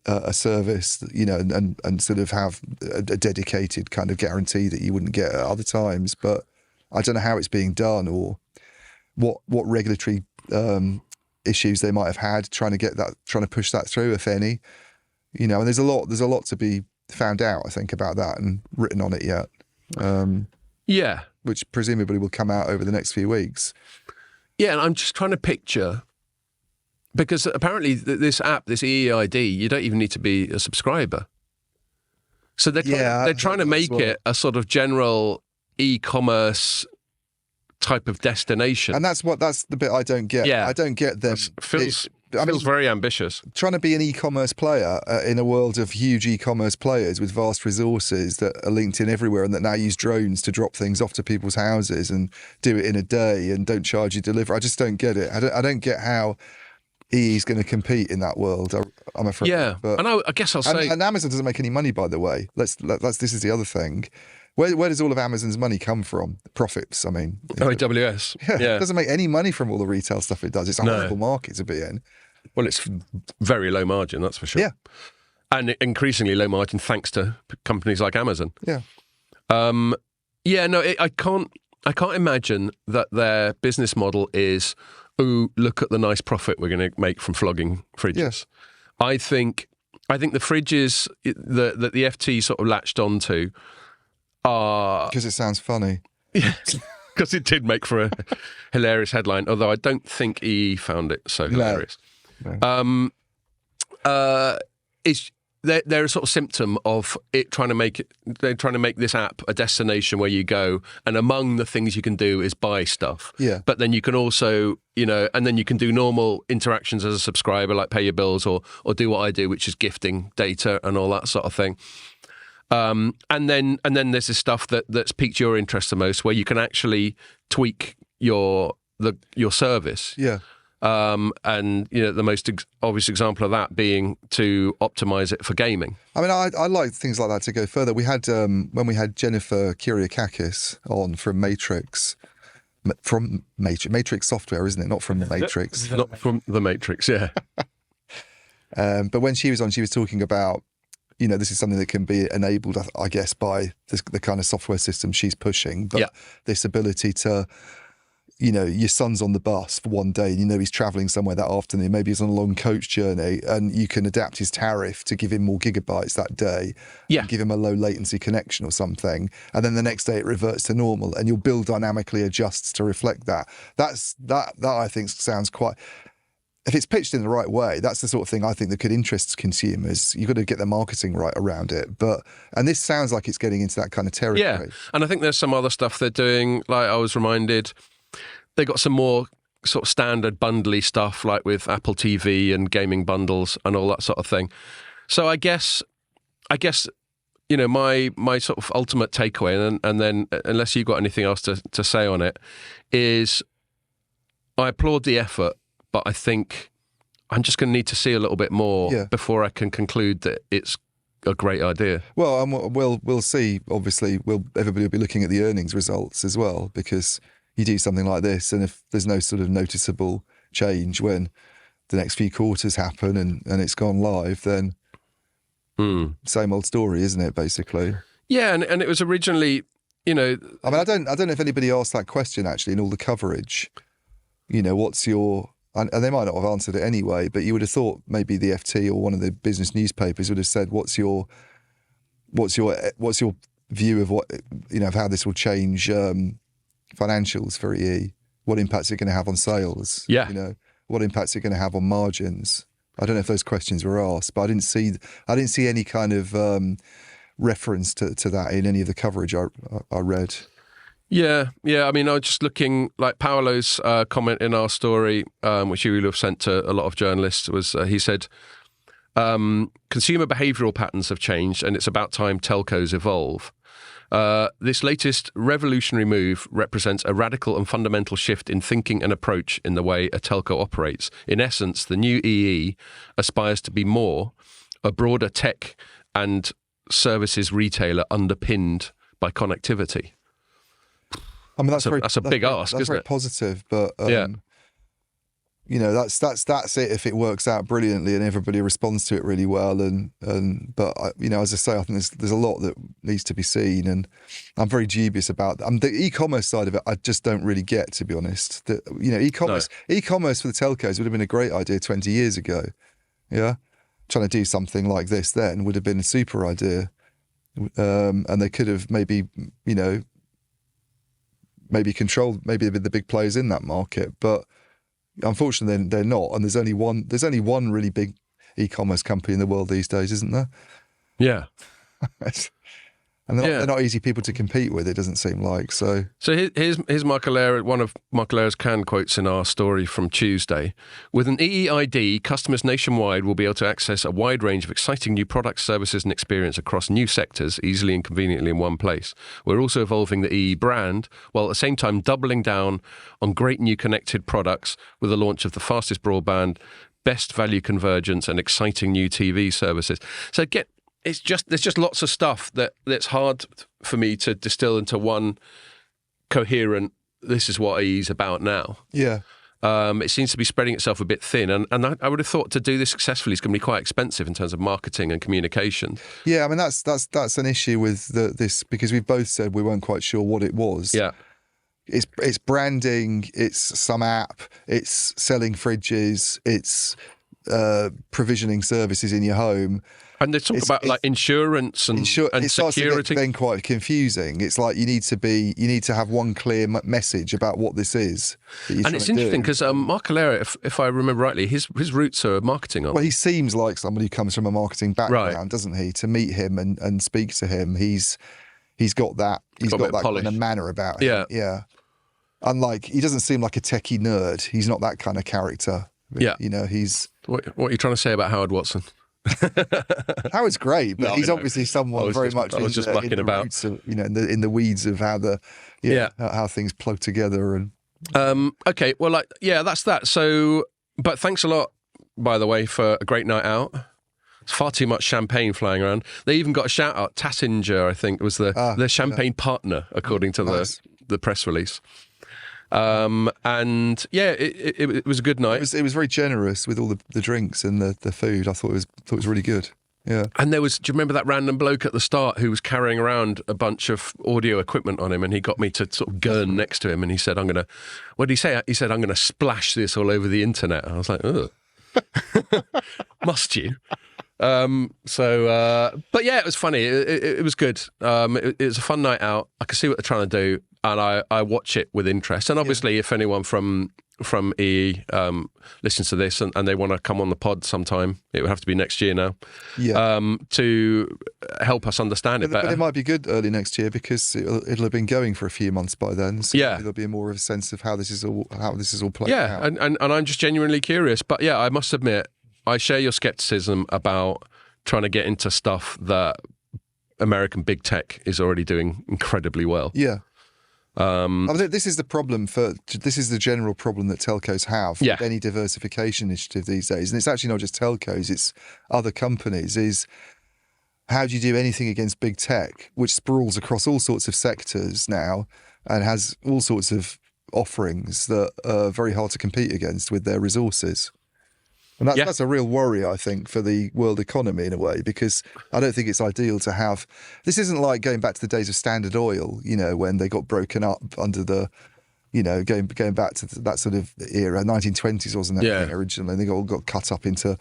a service, and sort of have a dedicated kind of guarantee that you wouldn't get at other times. But I don't know how it's being done or what regulatory issues they might have had trying to push that through, if any. And there's a lot to be found out, I think, about that and written on it yet. Which presumably will come out over the next few weeks. Yeah, and I'm just trying to picture. Because apparently this app, this EEID, you don't even need to be a subscriber. So they're trying to make it a sort of general e-commerce type of destination. And that's the bit I don't get. Yeah. I don't get them. Feels very ambitious. Trying to be an e-commerce player in a world of huge e-commerce players with vast resources that are linked in everywhere and that now use drones to drop things off to people's houses and do it in a day and don't charge you delivery. I just don't get it. I don't get how EE's going to compete in that world, I'm afraid. Yeah, but, and I guess I'll say... And Amazon doesn't make any money, by the way. This is the other thing. Where does all of Amazon's money come from? Profits, I mean. AWS. Yeah, it doesn't make any money from all the retail stuff it does. It's a horrible market to be in. Well, it's very low margin, that's for sure. Yeah. And increasingly low margin thanks to companies like Amazon. Yeah. I can't imagine that their business model is... oh, look at the nice profit we're going to make from flogging fridges. Yes. I think the fridges that the FT sort of latched onto are... Because it sounds funny. Yeah, because it did make for a hilarious headline, although I don't think EE found it so hilarious. No. They're a sort of symptom of it they're trying to make this app a destination where you go, and among the things you can do is buy stuff. Yeah. But then you can also, and then you can do normal interactions as a subscriber, like pay your bills or do what I do, which is gifting data and all that sort of thing. And then there's this stuff that's piqued your interest the most, where you can actually tweak your service. Yeah. And the most obvious example of that being to optimize it for gaming. I mean, I like things like that to go further. We had when we had Jennifer Kyriakakis on from Matrix Software, isn't it? Not from the Matrix. Not from the Matrix, yeah. But when she was on, she was talking about, this is something that can be enabled, I guess, by the kind of software system she's pushing. But this ability to... your son's on the bus for one day and he's travelling somewhere that afternoon, maybe he's on a long coach journey, and you can adapt his tariff to give him more gigabytes that day, and give him a low latency connection or something, and then the next day it reverts to normal and your bill dynamically adjusts to reflect that. That I think sounds quite... if it's pitched in the right way, that's the sort of thing I think that could interest consumers. You've got to get the marketing right around it. And this sounds like it's getting into that kind of territory. Yeah, and I think there's some other stuff they're doing. Like I was reminded, they got some more sort of standard bundly stuff, like with Apple TV and gaming bundles and all that sort of thing. So I guess, you know, my sort of ultimate takeaway, and then unless you've got anything else to say on it, is I applaud the effort. But I think I'm just going to need to see a little bit more before I can conclude that it's a great idea. Well, we'll see. Obviously, everybody will be looking at the earnings results as well, because you do something like this, and if there's no sort of noticeable change when the next few quarters happen and it's gone live, then same old story, isn't it? Basically. Yeah, and it was originally, you know. I mean, I don't know if anybody asked that question actually in all the coverage. You know, what's your... And they might not have answered it anyway, but you would have thought maybe the FT or one of the business newspapers would have said, "What's your view of what, you know, of how this will change financials for EE? What impact's it going to have on sales? Yeah, you know, what impact's it going to have on margins?" I don't know if those questions were asked, but I didn't see any kind of reference to that in any of the coverage I read. Yeah. I mean, I was just looking, like Paolo's comment in our story, which you will have sent to a lot of journalists, was he said, consumer behavioural patterns have changed and it's about time telcos evolve. This latest revolutionary move represents a radical and fundamental shift in thinking and approach in the way a telco operates. In essence, the new EE aspires to be more a broader tech and services retailer underpinned by connectivity. I mean, that's a big ask, that's isn't very it? positive, but you know, that's it if it works out brilliantly and everybody responds to it really well. But you know, as I say, I think there's a lot that needs to be seen, and I'm very dubious about that. The e-commerce side of it, I just don't really get, to be honest. You know, e-commerce for the telcos would have been a great idea 20 years ago. Yeah, trying to do something like this then would have been a super idea, and they could have maybe, you know, controlled maybe the big players in that market, but unfortunately they're not. And there's only one really big e-commerce company in the world these days, isn't there? Yeah. And they're not easy people to compete with, it doesn't seem like. So here's Mark Allera, one of Mark Allera's canned quotes in our story from Tuesday. With an EEID, customers nationwide will be able to access a wide range of exciting new products, services and experience across new sectors easily and conveniently in one place. We're also evolving the EE brand while at the same time doubling down on great new connected products with the launch of the fastest broadband, best value convergence and exciting new TV services. So there's just lots of stuff that's hard for me to distill into one coherent, this is what EE's about now. Yeah. It seems to be spreading itself a bit thin. And I would have thought to do this successfully is going to be quite expensive in terms of marketing and communication. Yeah, I mean, that's an issue with this, because we've both said we weren't quite sure what it was. Yeah. It's branding, it's some app, it's selling fridges, it's provisioning services in your home. And they talk about like insurance and security. It starts to get then quite confusing. It's like you need to have one clear message about what this is. And it's interesting because Mark Allera, if I remember rightly, his roots are marketing. Well, he seems like somebody who comes from a marketing background, doesn't he? To meet him and speak to him, he's got that kind of manner about him. Yeah. Unlike, he doesn't seem like a techie nerd. He's not that kind of character. Yeah. You know, he's... What are you trying to say about Howard Watson? Howard's great, but he's obviously someone very much in the roots of, you know, in the weeds of how how things plug together. And okay, well, that's that. So, but thanks a lot, by the way, for a great night out. It's far too much champagne flying around. They even got a shout out. Tassinger, I think, was their champagne partner, according to the press release. And it was a good night. It was very generous with all the drinks and the food. I thought it was really good. Yeah. And do you remember that random bloke at the start who was carrying around a bunch of audio equipment on him, and he got me to sort of gurn next to him, and he said, what did he say? He said, "I'm going to splash this all over the internet." And I was like, ugh. Must you? But yeah, it was funny. It was good. It was a fun night out. I could see what they're trying to do, and I watch it with interest. And obviously, if anyone from from EE listens to this and they want to come on the pod sometime, it would have to be next year now, to help us understand it better. But it might be good early next year because it'll have been going for a few months by then. So there'll be more of a sense of how this is all playing out. And I'm just genuinely curious. But yeah, I must admit, I share your skepticism about trying to get into stuff that American big tech is already doing incredibly well. Yeah. This is the problem this is the general problem that telcos have with any diversification initiative these days, and it's actually not just telcos, it's other companies, is how do you do anything against big tech, which sprawls across all sorts of sectors now and has all sorts of offerings that are very hard to compete against with their resources. And that's a real worry, I think, for the world economy in a way, because I don't think it's ideal to have... This isn't like going back to the days of Standard Oil, when they got broken up under the, going back to that sort of era, 1920s, wasn't it? Originally, they all got cut up into...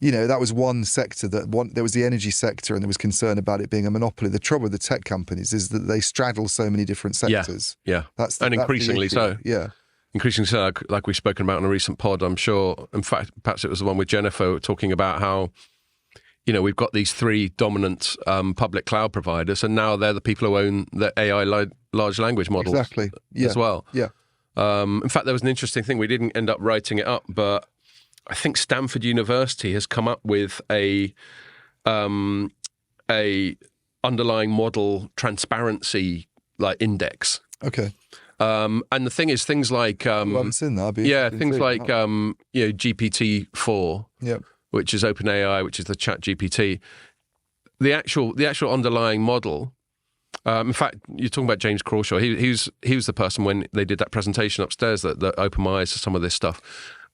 that was one sector there was the energy sector, and there was concern about it being a monopoly. The trouble with the tech companies is that they straddle so many different sectors. That's increasingly so. Yeah. Increasingly so, like we've spoken about in a recent pod, I'm sure. In fact, perhaps it was the one with Jennifer talking about how, we've got these three dominant public cloud providers, and now they're the people who own the AI large language models as well. Yeah. In fact, there was an interesting thing. We didn't end up writing it up, but I think Stanford University has come up with a underlying model transparency index. Okay. And the thing is, things like I haven't seen that. Things like GPT-4, which is OpenAI, which is the Chat GPT. The actual underlying model. In fact, you're talking about James Crawshaw. He was the person when they did that presentation upstairs that opened my eyes to some of this stuff.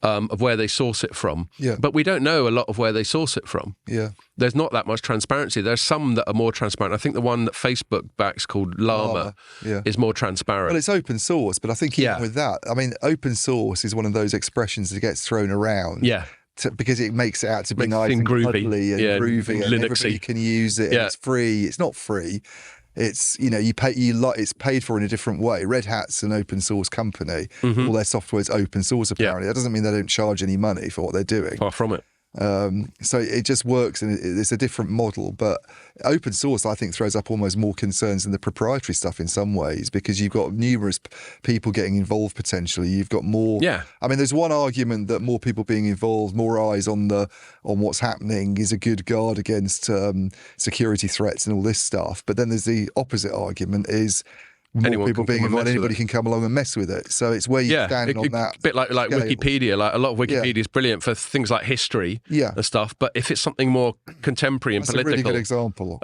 Of where they source it from. Yeah. But we don't know a lot of where they source it from. Yeah. There's not that much transparency. There's some that are more transparent. I think the one that Facebook backs called Llama is more transparent. Well, it's open source, but I think even with that, open source is one of those expressions that gets thrown around. Yeah. Because it makes it out to be nice and cuddly and groovy, and everybody can use it. And it's free. It's not free. It's it's paid for in a different way. Red Hat's an open source company. Mm-hmm. All their software is open source apparently. That doesn't mean they don't charge any money for what they're doing. Far from it. So it just works, and it's a different model. But open source, I think, throws up almost more concerns than the proprietary stuff in some ways, because you've got numerous people getting involved potentially. You've got more. Yeah. There's one argument that more people being involved, more eyes on what's happening, is a good guard against security threats and all this stuff. But then there's the opposite argument: is more people being involved, anybody can come along and mess with it. So it's where you stand on that. A bit like Wikipedia. Like a lot of Wikipedia is brilliant for things like history and stuff. But if it's something more contemporary and political, that's a really good example.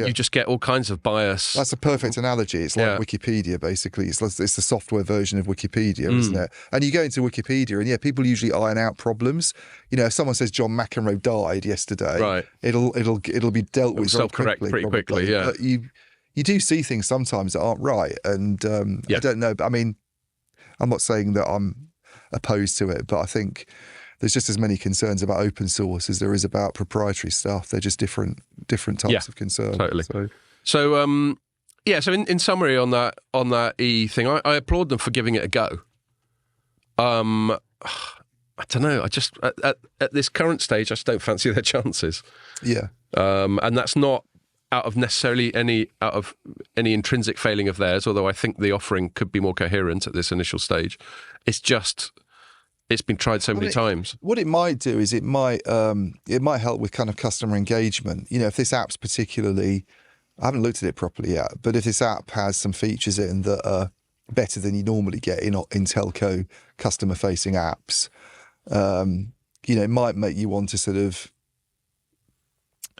You just get all kinds of bias. That's a perfect analogy. It's like Wikipedia, basically. It's the software version of Wikipedia, isn't it? And you go into Wikipedia, and people usually iron out problems. If someone says John McEnroe died yesterday, right, it'll be dealt with self-correct pretty quickly. Yeah. But you do see things sometimes that aren't right, and I don't know. But I'm not saying that I'm opposed to it, but I think there's just as many concerns about open source as there is about proprietary stuff. They're just different types of concern. Totally. So in summary on that E thing, I applaud them for giving it a go. I don't know. I just at this current stage, I just don't fancy their chances. Yeah. And that's not out of any intrinsic failing of theirs, although I think the offering could be more coherent at this initial stage. It's been tried so many times. What it might do is it might help with kind of customer engagement. If this app's particularly, I haven't looked at it properly yet, but if this app has some features in that are better than you normally get in telco customer facing apps, it might make you want to sort of,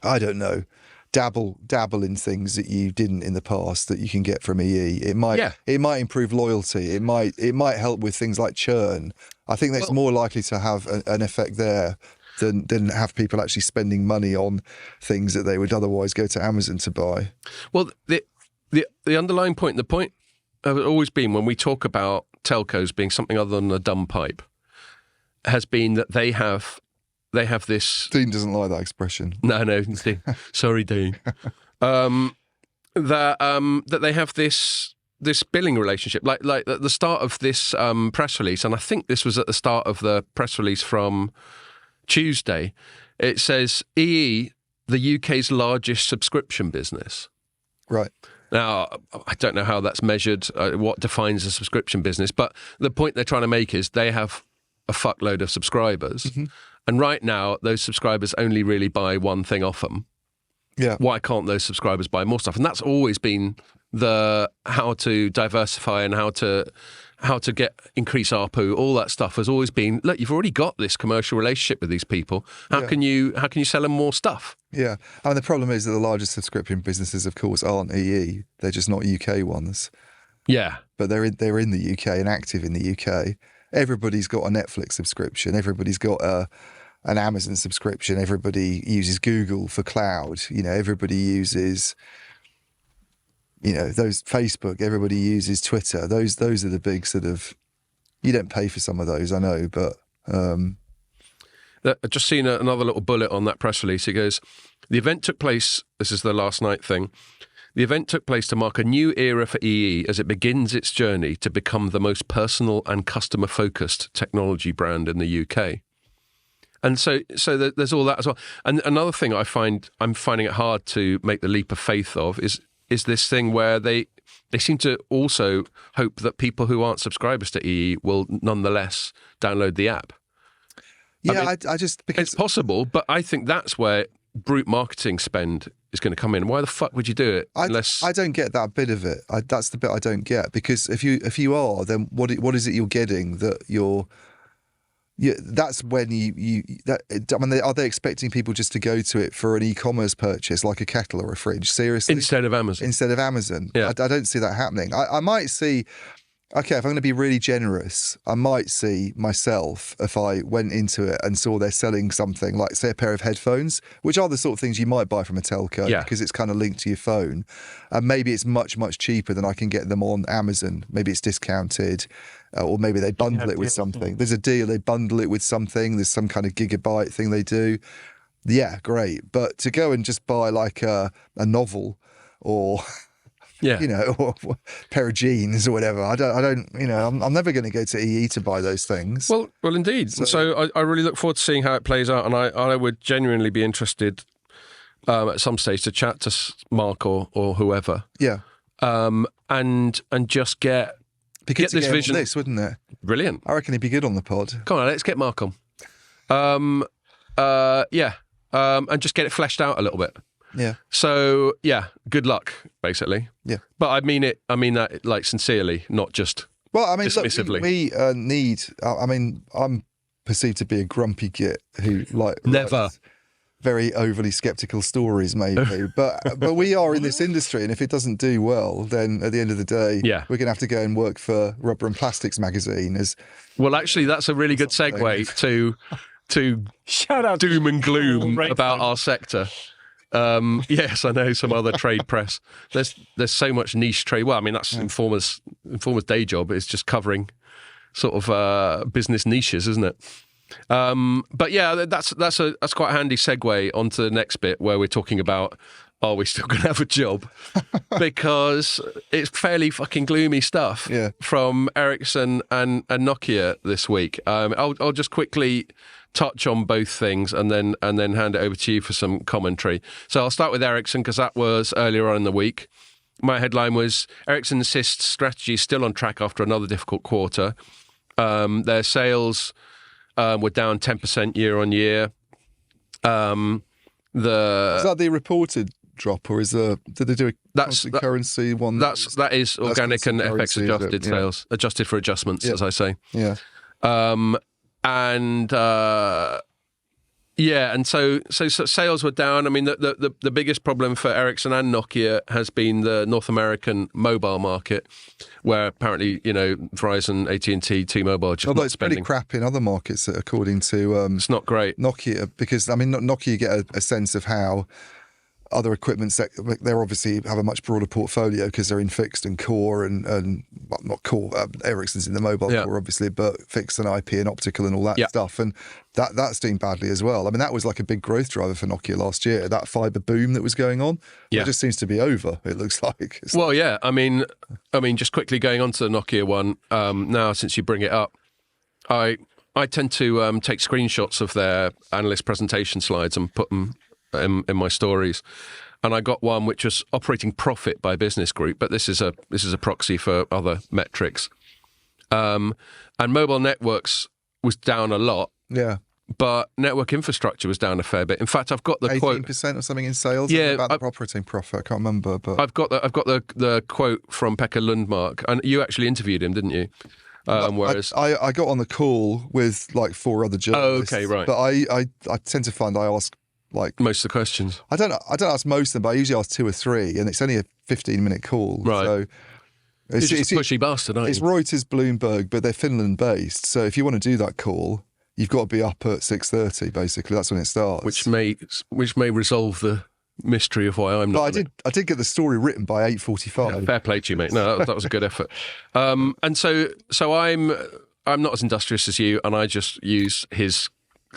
I don't know, dabble in things that you didn't in the past that you can get from EE. It might improve loyalty. It might help with things like churn. I think that's more likely to have an effect there than have people actually spending money on things that they would otherwise go to Amazon to buy. Well, the underlying point, the point has always been when we talk about telcos being something other than a dumb pipe, has been that they have this... Dean doesn't like that expression. No, Dean. Sorry, Dean. That they have this this billing relationship, like at the start of this press release, and I think this was at the start of the press release from Tuesday. It says EE, the UK's largest subscription business. Right. Now, I don't know how that's measured, what defines a subscription business, but the point they're trying to make is they have a fuckload of subscribers. Mm-hmm. And right now, those subscribers only really buy one thing off them. Yeah. Why can't those subscribers buy more stuff? And that's always been the how to diversify and how to increase ARPU. All that stuff has always been, look, you've already got this commercial relationship with these people. How can you sell them more stuff? Yeah. I mean, the problem is that the largest subscription businesses, of course, aren't EE. They're just not UK ones. Yeah. But they're in the UK and active in the UK. Everybody's got a Netflix subscription. Everybody's got an Amazon subscription. Everybody uses Google for cloud. Everybody uses, those Facebook. Everybody uses Twitter. Those are the big sort of. You don't pay for some of those, I know, but. I've just seen another little bullet on that press release. It goes, the event took place. This is the last night thing. The event took place to mark a new era for EE as it begins its journey to become the most personal and customer-focused technology brand in the UK. And so there's all that as well. And another thing I'm finding it hard to make the leap of faith of is this thing where they seem to also hope that people who aren't subscribers to EE will nonetheless download the app. Yeah, I just because it's possible, but I think that's where brute marketing spend is going to come in. Why the fuck would you do it? I don't get that bit of it. That's the bit I don't get, because if you are, then what is it you're getting that you're? Yeah, that's when are they expecting people just to go to it for an e-commerce purchase like a kettle or a fridge? Seriously, instead of Amazon. Yeah, I don't see that happening. I might see. Okay, if I'm going to be really generous, I might see myself if I went into it and saw they're selling something like, say, a pair of headphones, which are the sort of things you might buy from a telco because it's kind of linked to your phone. And maybe it's much, much cheaper than I can get them on Amazon. Maybe it's discounted, or maybe they bundle it with something. There's a deal, they bundle it with something. There's some kind of gigabyte thing they do. Yeah, great. But to go and just buy like a novel or... or a pair of jeans or whatever. I don't. I'm never going to go to EE to buy those things. Well, indeed. So I really look forward to seeing how it plays out, and I would genuinely be interested at some stage to chat to Mark or whoever. Yeah. And just get this vision. On this, wouldn't it? Brilliant. I reckon he'd be good on the pod. Come on, let's get Mark on. And just get it fleshed out a little bit. Yeah. So good luck, basically. Yeah. But I mean that like sincerely, not just dismissively. Look, we need. I'm perceived to be a grumpy git who never very overly skeptical stories, maybe. but we are in this industry, and if it doesn't do well, then at the end of the day, we're going to have to go and work for Rubber and Plastics magazine. Actually, that's a really good segue to shout out doom and gloom about our sector. Yes, I know some other trade press. There's so much niche trade. Well, I mean that's Informer's day job. It's just covering sort of business niches, isn't it? But yeah, that's quite a handy segue onto the next bit where we're talking about are we still going to have a job? Because it's fairly fucking gloomy stuff from Ericsson and Nokia this week. I'll just quickly touch on both things and then hand it over to you for some commentary. So I'll start with Ericsson because that was earlier on in the week. My headline was Ericsson insists strategy is still on track after another difficult quarter. Their sales were down 10% year on year. Is that the reported drop, or did they do a currency one? That is organic and FX adjusted sales, adjusted for adjustments, as I say. Yeah. And so sales were down. I mean, the biggest problem for Ericsson and Nokia has been the North American mobile market, where apparently, Verizon, AT&T, T-Mobile are just although not it's spending. pretty crap in other markets, according to it's not great. Nokia, because Nokia, you get a sense of how other equipment they're obviously have a much broader portfolio because they're in fixed and core and well, not core. Ericsson's in the mobile core, obviously, but fixed and IP and optical and all that stuff. And that's doing badly as well. I mean, that was like a big growth driver for Nokia last year. That fibre boom that was going on, it just seems to be over. It looks like. Well, yeah. I mean, just quickly going on to the Nokia one now, since you bring it up, I tend to take screenshots of their analyst presentation slides and put them in my stories, and I got one which was operating profit by business group, but this is a proxy for other metrics. And mobile networks was down a lot, but network infrastructure was down a fair bit. In fact, I've got the 18% quote 18% or something in sales. About the operating profit. I can't remember, but I've got the quote from Pekka Lundmark, and you actually interviewed him, didn't you? Whereas I got on the call with like 4 other journalists. Oh, okay, right. But I tend to find I ask like most of the questions. I don't ask most of them, but I usually ask 2 or 3, and it's only a 15-minute call. Right. So it's a pushy bastard, aren't you? It's Reuters, Bloomberg, but they're Finland-based. So if you want to do that call, you've got to be up at 6:30. Basically, that's when it starts. Which may resolve the mystery of why I'm not. But I did get the story written by 8:45. Fair play to you, mate. No, that was a good effort. And so I'm not as industrious as you, and I just use his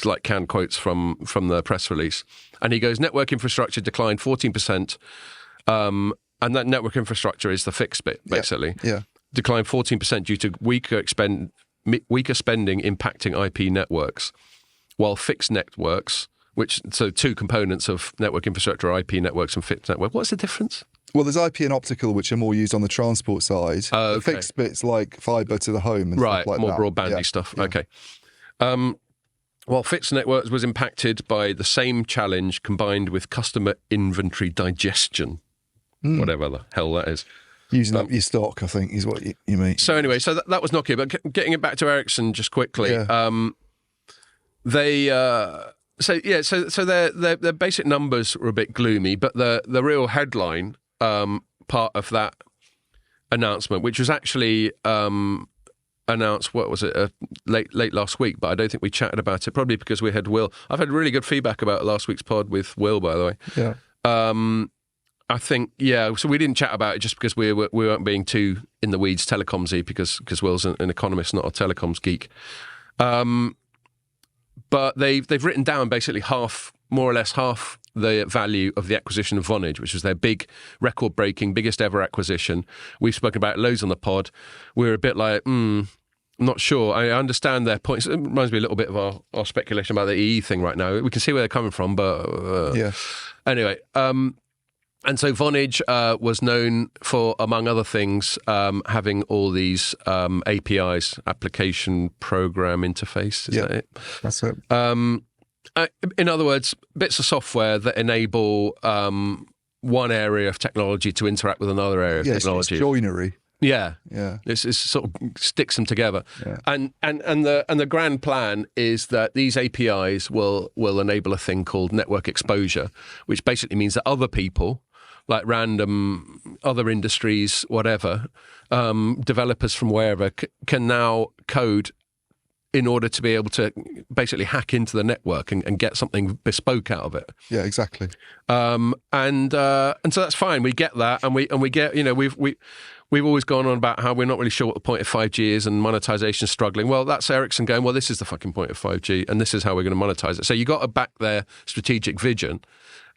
like canned quotes from the press release. And he goes, network infrastructure declined 14%, and that network infrastructure is the fixed bit, basically. Yeah. Declined 14% due to weaker spending impacting IP networks, while fixed networks, so 2 components of network infrastructure, IP networks and fixed network. What's the difference? Well, there's IP and optical, which are more used on the transport side. Okay. The fixed bits like fibre to the home and stuff like more that. broadbandy stuff. Yeah. Okay. While fixed networks was impacted by the same challenge combined with customer inventory digestion, whatever the hell that is. Using up your stock, I think, is what you mean. So anyway, so that was Nokia. But getting it back to Ericsson just quickly, So their basic numbers were a bit gloomy, but the real headline part of that announcement, which was actually announced, what was it, late last week, but I don't think we chatted about it, probably because we had Will. I've had really good feedback about last week's pod with Will, by the way. Yeah. I think, so we didn't chat about it just because we weren't being too in the weeds telecoms-y, because Will's an economist, not a telecoms geek. But they've written down basically more or less half the value of the acquisition of Vonage, which was their big, record-breaking, biggest ever acquisition. We've spoken about it loads on the pod. We're a bit like, not sure. I understand their points. It reminds me a little bit of our speculation about the EE thing right now. We can see where they're coming from, but anyway. And so Vonage was known for, among other things, having all these APIs, application program interface. Is that it? That's it. In other words, bits of software that enable one area of technology to interact with another area of technology. It's joinery. Yeah. It's sort of sticks them together. Yeah. And the grand plan is that these APIs will enable a thing called network exposure, which basically means that other people, like random other industries, whatever, developers from wherever can now code in order to be able to basically hack into the network and get something bespoke out of it. Yeah, exactly. And so that's fine. We get that, and we get, we've always gone on about how we're not really sure what the point of 5G is and monetization is struggling. Well, that's Ericsson going, well, this is the fucking point of 5G, and this is how we're going to monetize it. So you got to back their strategic vision,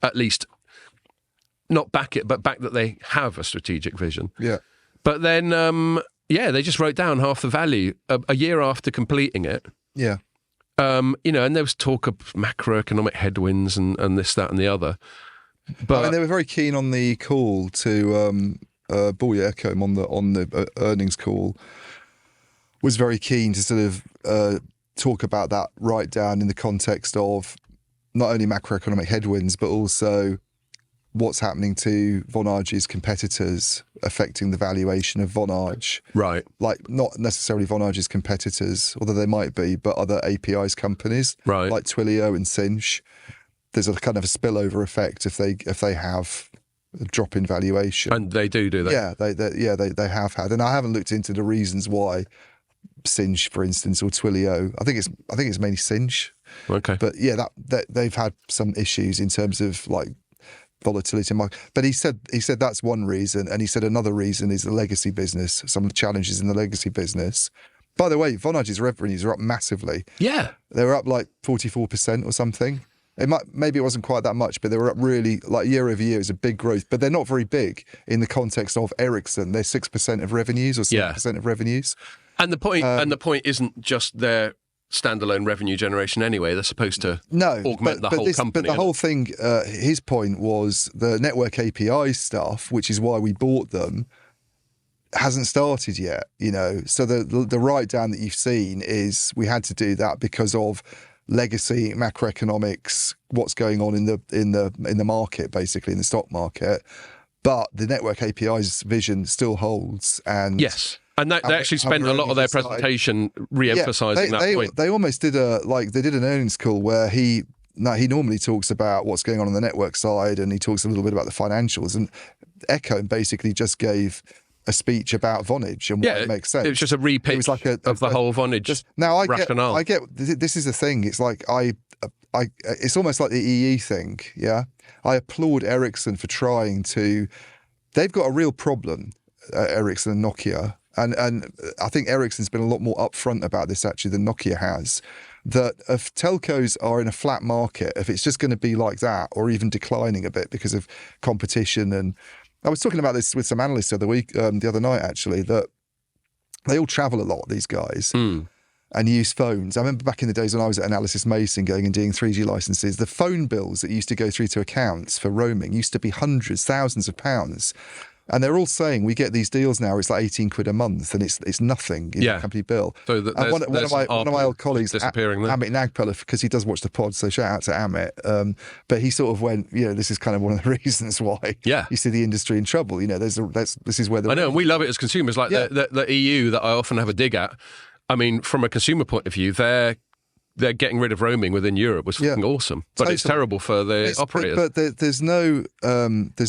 at least. Not back it, but back that they have a strategic vision. Yeah. But then, they just wrote down half the value a year after completing it. Yeah. And there was talk of macroeconomic headwinds and this, that, and the other. But I mean, they were very keen on the call to Boya Ekholm on the earnings call. Was very keen to sort of talk about that right down in the context of not only macroeconomic headwinds, but also what's happening to Vonage's competitors affecting the valuation of Vonage. Right. Like, not necessarily Vonage's competitors, although they might be, but other APIs companies. Right. Like Twilio and Cinch. There's a kind of a spillover effect if they have a drop in valuation. And they do that. Yeah, they have had. And I haven't looked into the reasons why Cinch, for instance, or Twilio. I think it's mainly Cinch. Okay. But yeah, that they've had some issues in terms of like volatility in market. But he said that's one reason, and he said another reason is the legacy business, some of the challenges in the legacy business. By the way, Vonage's revenues are up massively. Yeah. They were up like 44% or something. Maybe it wasn't quite that much, but they were up really, like year over year is a big growth. But they're not very big in the context of Ericsson. They're 6% of revenues or 7% of revenues. And the point isn't just their standalone revenue generation anyway. They're supposed to augment the whole company. But the whole thing, his point was the network API stuff, which is why we bought them, hasn't started yet. So the write down that you've seen is we had to do that because of legacy macroeconomics, what's going on in the market, basically in the stock market. But the network API's vision still holds. And yes. And they actually spent a lot of their presentation re-emphasising that point. They almost did they did an earnings call where he normally talks about what's going on the network side, and he talks a little bit about the financials. And Echo basically just gave a speech about Vonage and why it makes sense. It was just a repitch of the whole Vonage rationale. I get this is the thing. It's like it's almost like the EE thing. Yeah, I applaud Ericsson for trying to. They've got a real problem, Ericsson and Nokia, and I think Ericsson's been a lot more upfront about this actually than Nokia has. That if telcos are in a flat market, if it's just going to be like that, or even declining a bit because of competition and. I was talking about this with some analysts the other night, actually, that they all travel a lot, these guys, and use phones. I remember back in the days when I was at Analysis Mason going and doing 3G licenses, the phone bills that used to go through to accounts for roaming used to be hundreds, thousands of pounds. And they're all saying we get these deals now, it's like 18 quid a month, and it's nothing in the company bill. So one of my old colleagues, Amit Nagpal, because he does watch the pod, so shout out to Amit. But he sort of went, this is kind of one of the reasons why you see the industry in trouble. This is where I know, and we love it as consumers. Like the EU that I often have a dig at. I mean, from a consumer point of view, they're getting rid of roaming within Europe was fucking awesome, but it's terrible for the operators. But there's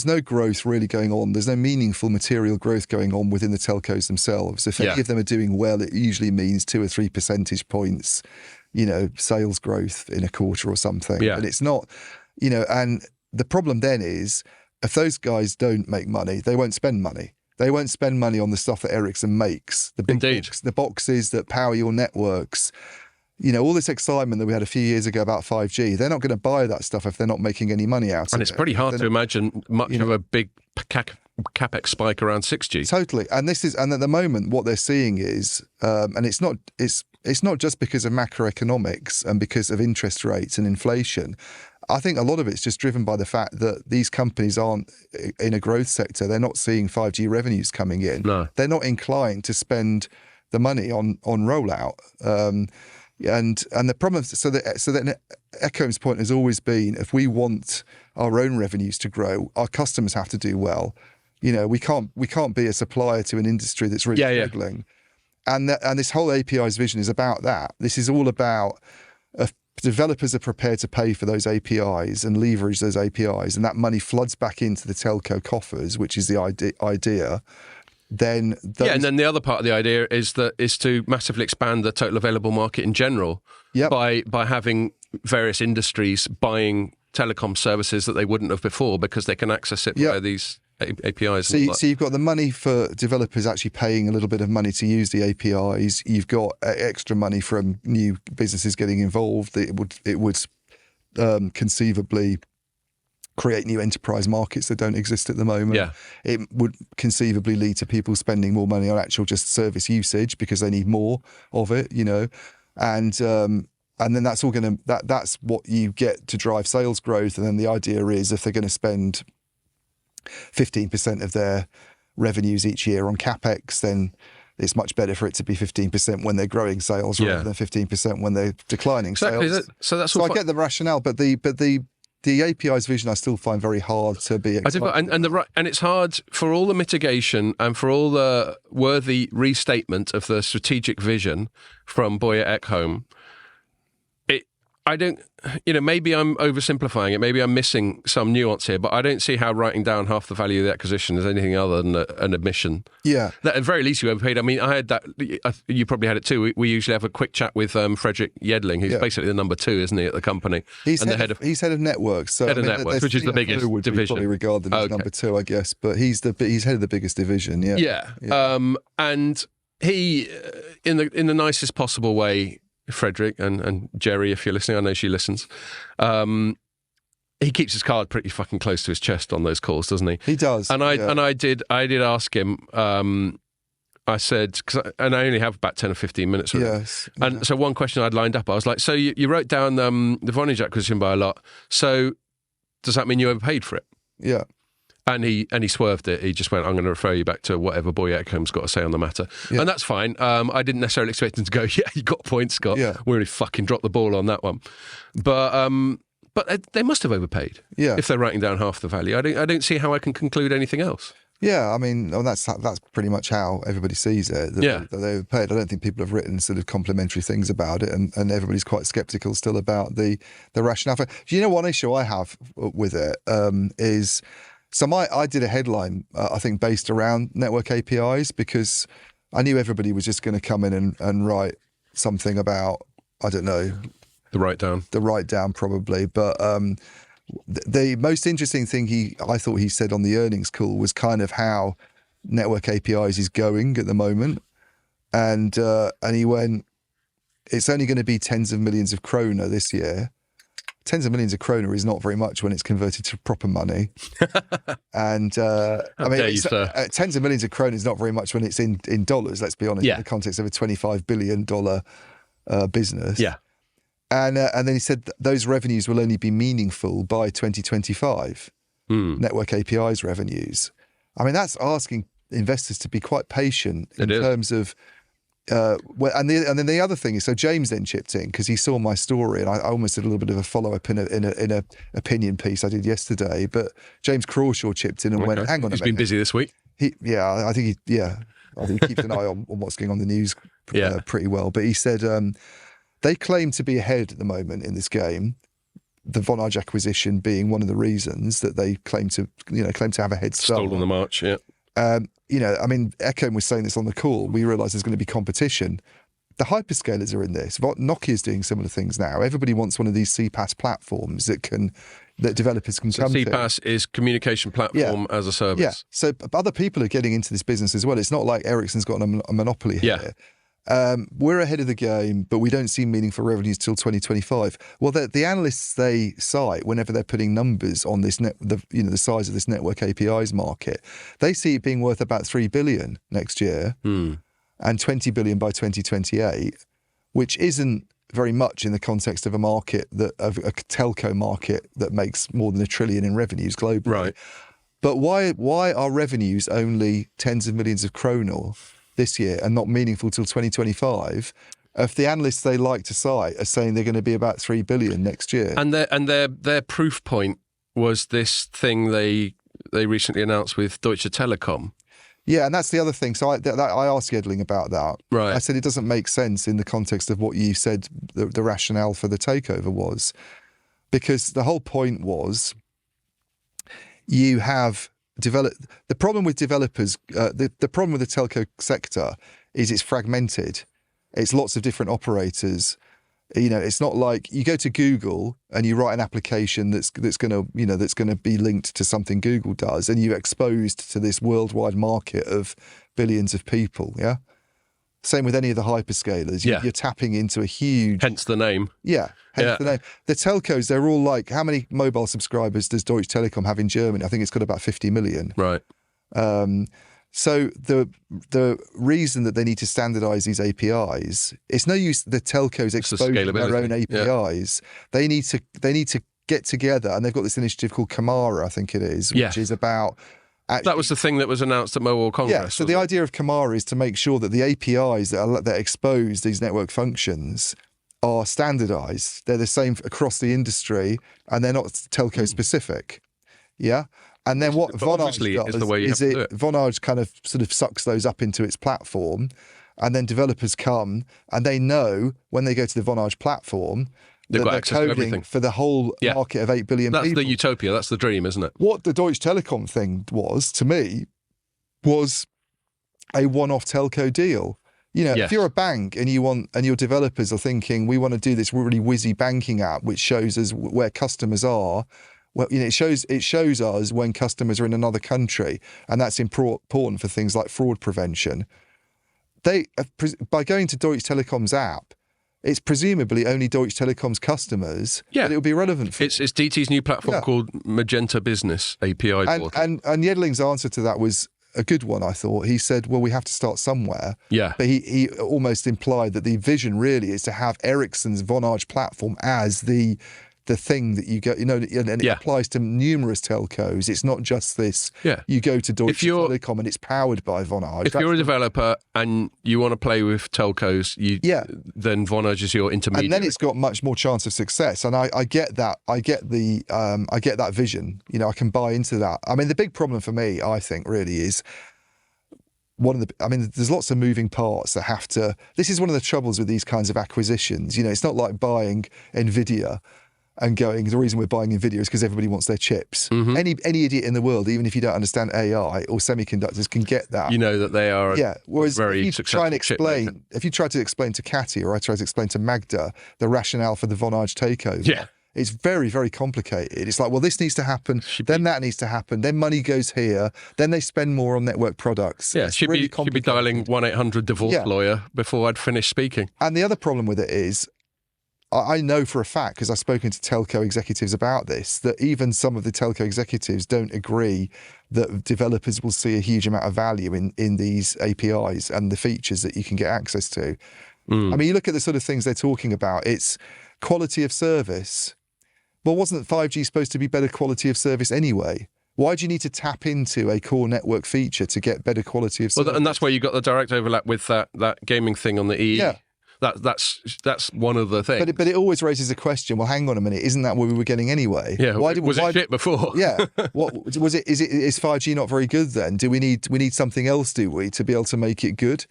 no growth really going on. There's no meaningful material growth going on within the telcos themselves. If any of them are doing well, it usually means 2 or 3 percentage points, sales growth in a quarter or something. Yeah. And it's not, and the problem then is if those guys don't make money, they won't spend money. They won't spend money on the stuff that Ericsson makes. The big the boxes that power your networks. All this excitement that we had a few years ago about 5G, they're not going to buy that stuff if they're not making any money out of it. And it's pretty hard to imagine much of a big capex spike around 6G. Totally. And at the moment, what they're seeing is, and it's not just because of macroeconomics and because of interest rates and inflation. I think a lot of it's just driven by the fact that these companies aren't in a growth sector. They're not seeing 5G revenues coming in. No. They're not inclined to spend the money on rollout. And the problem, so that Echo's point has always been, if we want our own revenues to grow, our customers have to do well. We can't be a supplier to an industry that's really struggling. And this whole API's vision is about that. This is all about if developers are prepared to pay for those APIs and leverage those APIs, and that money floods back into the telco coffers, which is the idea. Then and then the other part of the idea is to massively expand the total available market in general by having various industries buying telecom services that they wouldn't have before because they can access it via these APIs. So you've got the money for developers actually paying a little bit of money to use the APIs. You've got extra money from new businesses getting involved. It would conceivably create new enterprise markets that don't exist at the moment. Yeah. It would conceivably lead to people spending more money on actual just service usage because they need more of it, and then that's all going to that's what you get to drive sales growth. And then the idea is if they're going to spend 15% of their revenues each year on capex, then it's much better for it to be 15% when they're growing sales rather than 15% when they're declining sales. So I get the rationale, but the API's vision I still find very hard to be excited. And it's hard for all the mitigation and for all the worthy restatement of the strategic vision from Boyer Ekholm. I don't, maybe I'm oversimplifying it. Maybe I'm missing some nuance here, but I don't see how writing down half the value of the acquisition is anything other than an admission. Yeah. That at the very least you overpaid. I mean, I had that, you probably had it too. We usually have a quick chat with Frederick Yedling, who's basically the number 2, isn't he, at the company? He's head of networks. So, head of networks, which is the biggest division. Probably regarded as number 2, I guess, but he's head of the biggest division, yeah. And he, in the nicest possible way, Frederick and Jerry, if you're listening, I know she listens. He keeps his card pretty fucking close to his chest on those calls, doesn't he? He does. And I did ask him. I said, and I only have about 10 or 15 minutes with him. And so one question I'd lined up, I was like, so you wrote down the Vonage acquisition by a lot. So does that mean you overpaid for it? Yeah. And he swerved it. He just went, I'm going to refer you back to whatever Boy Ekholm's got to say on the matter. Yeah. And that's fine. I didn't necessarily expect him to go, yeah, you got a point, Scott. Yeah. We really fucking dropped the ball on that one. But they must have overpaid if they're writing down half the value. I don't see how I can conclude anything else. Yeah, I mean, that's pretty much how everybody sees it. That they overpaid. I don't think people have written sort of complimentary things about it, and everybody's quite sceptical still about the rationale for it. Do you know one issue I have with it is... So I did a headline, I think, based around network APIs, because I knew everybody was just going to come in and write something about, I don't know. The write down probably. But the most interesting thing I thought he said on the earnings call was kind of how network APIs is going at the moment. And he went, it's only going to be tens of millions of kroner this year. Tens of millions of kroner is not very much when it's converted to proper money. And I mean, tens of millions of kroner is not very much when it's in dollars, let's be honest, in the context of a $25 billion business. Yeah. And then he said those revenues will only be meaningful by 2025, network APIs revenues. I mean, that's asking investors to be quite patient in terms of... and then the other thing is, so James then chipped in because he saw my story, and I almost did a little bit of a follow-up in a opinion piece I did yesterday. But James Crawshaw chipped in and went, "Hang on a minute." He's been busy this week. I think he keeps an eye on what's going on in the news pretty well. But he said they claim to be ahead at the moment in this game. The Vonage acquisition being one of the reasons that they claim to have a head start. Stolen the march, yeah. I mean, Ekholm was saying this on the call. We realise there's going to be competition. The hyperscalers are in this. Nokia's doing similar things now. Everybody wants one of these CPaaS platforms that developers can come to. CPaaS is communication platform as a service. Yeah. So other people are getting into this business as well. It's not like Ericsson's got a monopoly here. We're ahead of the game, but we don't see meaningful revenues till 2025. Well, the analysts they cite whenever they're putting numbers on this the size of this network APIs market, they see it being worth about 3 billion next year and 20 billion by 2028, which isn't very much in the context of a telco market that makes more than $1 trillion in revenues globally. Right. But why are revenues only tens of millions of kroner this year and not meaningful till 2025? If the analysts they like to cite are saying they're going to be about 3 billion next year, and their proof point was this thing they recently announced with Deutsche Telekom. Yeah, and that's the other thing. So I asked Yedling about that. Right. I said it doesn't make sense in the context of what you said the rationale for the takeover was, because the whole point was you have developed. The problem with developers, the problem with the telco sector is it's fragmented. It's lots of different operators. It's not like you go to Google and you write an application that's going to be linked to something Google does, and you're exposed to this worldwide market of billions of people. Yeah. Same with any of the hyperscalers. You're tapping into a huge... Hence the name. Yeah, hence the name. The telcos, they're all like, how many mobile subscribers does Deutsche Telekom have in Germany? I think it's got about 50 million. Right. So the reason that they need to standardise these APIs, it's no use the telcos exposing their own APIs. Yeah. They need to get together, and they've got this initiative called Kamara, I think it is, which is about... Actually, that was the thing that was announced at Mobile Congress. Yeah, so the idea of Kamara is to make sure that the APIs that expose these network functions are standardised. They're the same across the industry, and they're not telco specific. Yeah? And then what Vonage does Vonage kind of sort of sucks those up into its platform, and then developers come and they know when they go to the Vonage platform They've got they're access to coding everything. for the whole Yeah. market of 8 billion That's people. the utopia. That's the dream, isn't it? What the Deutsche Telekom thing was, to me, was a one-off telco deal. You know, Yes. if you're a bank and your developers are thinking, we want to do this really whizzy banking app which shows us where customers are. Well, you know, it shows us when customers are in another country, and that's important for things like fraud prevention. By going to Deutsche Telekom's app, it's presumably only Deutsche Telekom's customers that it will be relevant for. It's DT's new platform called Magenta Business API portal. And Yedling's answer to that was a good one, I thought. He said, well, we have to start somewhere. Yeah. But he almost implied that the vision really is to have Ericsson's Vonage platform as the thing that you go, you know, and it applies to numerous telcos. It's not just this, you go to Deutsche Telekom and it's powered by Vonage. If you're a developer and you want to play with telcos, then Vonage is your intermediary. And then it's got much more chance of success. And I get that. I get that vision. You know, I can buy into that. I mean, the big problem for me, I think, really is there's lots of moving parts that have to. This is one of the troubles with these kinds of acquisitions. You know, it's not like buying Nvidia and going, the reason we're buying Nvidia is because everybody wants their chips. Mm-hmm. Any idiot in the world, even if you don't understand AI or semiconductors, can get that. You know that they are Whereas very if you successful if you try to explain to Cathy or I try to explain to Magda the rationale for the Vonage takeover, it's very, very complicated. It's like, well, this needs to happen, then that needs to happen, then money goes here, then they spend more on network products. Yeah, it's she'd really be dialing 1-800 divorce lawyer before I'd finish speaking. And the other problem with it is, I know for a fact, because I've spoken to telco executives about this, that even some of the telco executives don't agree that developers will see a huge amount of value in these APIs and the features that you can get access to. I mean, you look at the sort of things they're talking about, it's quality of service. Well, wasn't 5G supposed to be better quality of service anyway? Why do you need to tap into a core network feature to get better quality of service? Well, and that's where you got the direct overlap with that gaming thing on the EE. Yeah. That's one of the things. But it always raises a question. Well, hang on a minute. Isn't that what we were getting anyway? Yeah. Was it shit before? Yeah. What was it? Is 5G not very good then? Do we need something else? Do we to be able to make it good?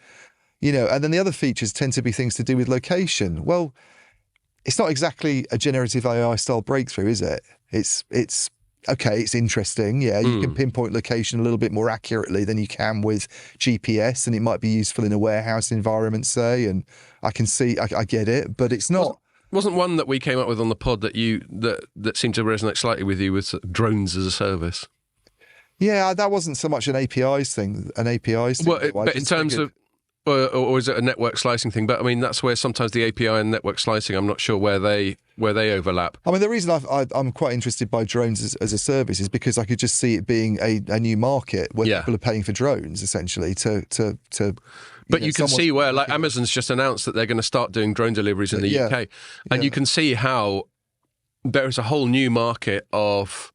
You know. And then the other features tend to be things to do with location. Well, it's not exactly a generative AI style breakthrough, is it? It's okay, it's interesting. Yeah, you can pinpoint location a little bit more accurately than you can with GPS, and it might be useful in a warehouse environment, say. And I can see, I get it, but it's not. Wasn't one that we came up with on the pod that seemed to resonate slightly with you with drones as a service? Yeah, that wasn't so much an APIs thing. Well, but in terms of. Or is it a network slicing thing? But I mean, that's where sometimes the API and network slicing, I'm not sure where they overlap. I mean, the reason I'm quite interested by drones as a service is because I could just see it being a new market where people are paying for drones essentially to. But you can see where, like, Amazon's just announced that they're going to start doing drone deliveries in the UK, and you can see how there is a whole new market of.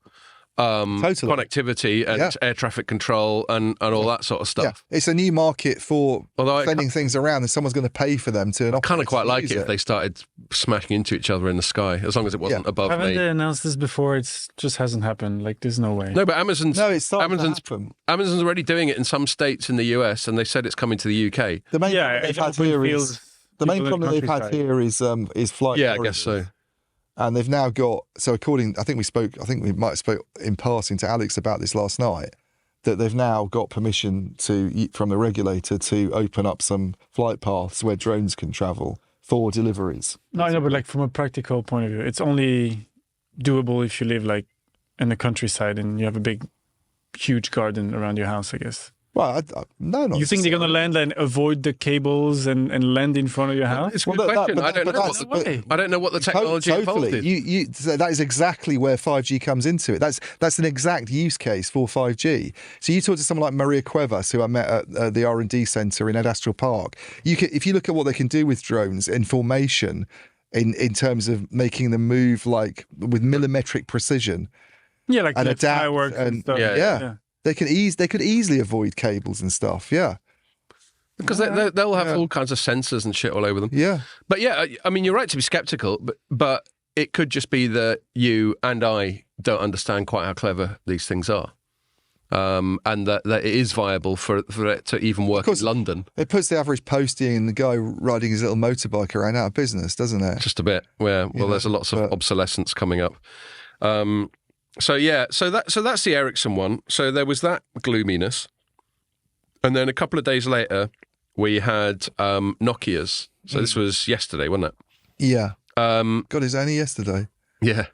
Connectivity and air traffic control and all that sort of stuff. Yeah. It's a new market for sending things around, and someone's going to pay for them to. I kind of quite like it if they started smashing into each other in the sky, as long as it wasn't above Haven't me. they announced this before? It just hasn't happened. Like, there's no way. No, but Amazon's already doing it in some states in the US, and they said it's coming to the UK. The main problem they've had here is flight. Yeah, I guess so. And they've now got, I think we might have spoke in passing to Alex about this last night, that they've now got permission from the regulator to open up some flight paths where drones can travel for deliveries. No, I know, but like from a practical point of view, it's only doable if you live like in the countryside and you have a huge garden around your house, I guess. Well, no, not. You think they're going to land and avoid the cables and land in front of your house? It's a good question. I don't know what the technology involved is. That is exactly where 5G comes into it. That's an exact use case for 5G. So you talk to someone like Maria Cuevas, who I met at the R&D Centre in Ed Astral Park. If you look at what they can do with drones in formation, in terms of making them move like with millimetric precision, like and adapt fireworks and stuff. Yeah. They could easily avoid cables and stuff, because they'll have all kinds of sensors and shit all over them. Yeah, but I mean, you're right to be skeptical, but it could just be that you and I don't understand quite how clever these things are. and that it is viable for it to even work in London. It puts the average postie and the guy riding his little motorbike around out of business, doesn't it? Just a bit. Yeah. Well, there's lots of obsolescence coming up. So that's the Ericsson one. So there was that gloominess, and then a couple of days later we had Nokia's. So this was yesterday, wasn't it? Yeah. God, it's only yesterday. Yeah.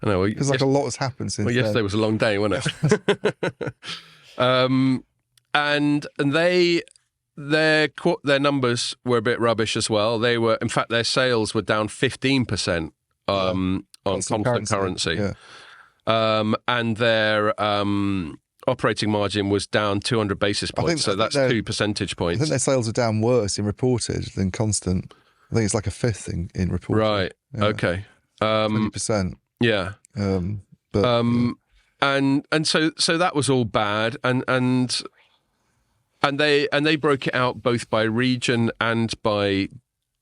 I know. Because a lot has happened since. Well, yesterday was a long day, wasn't it? And their numbers were a bit rubbish as well. They were, in fact, their sales were down 15% on constant currency. Yeah. And their operating margin was down 200 basis points. So that's 2 percentage points. I think their sales are down worse in reported than constant. I think it's like a fifth in reported. Right. Yeah. Okay. 20%. Yeah. And so that was all bad, and they broke it out both by region and by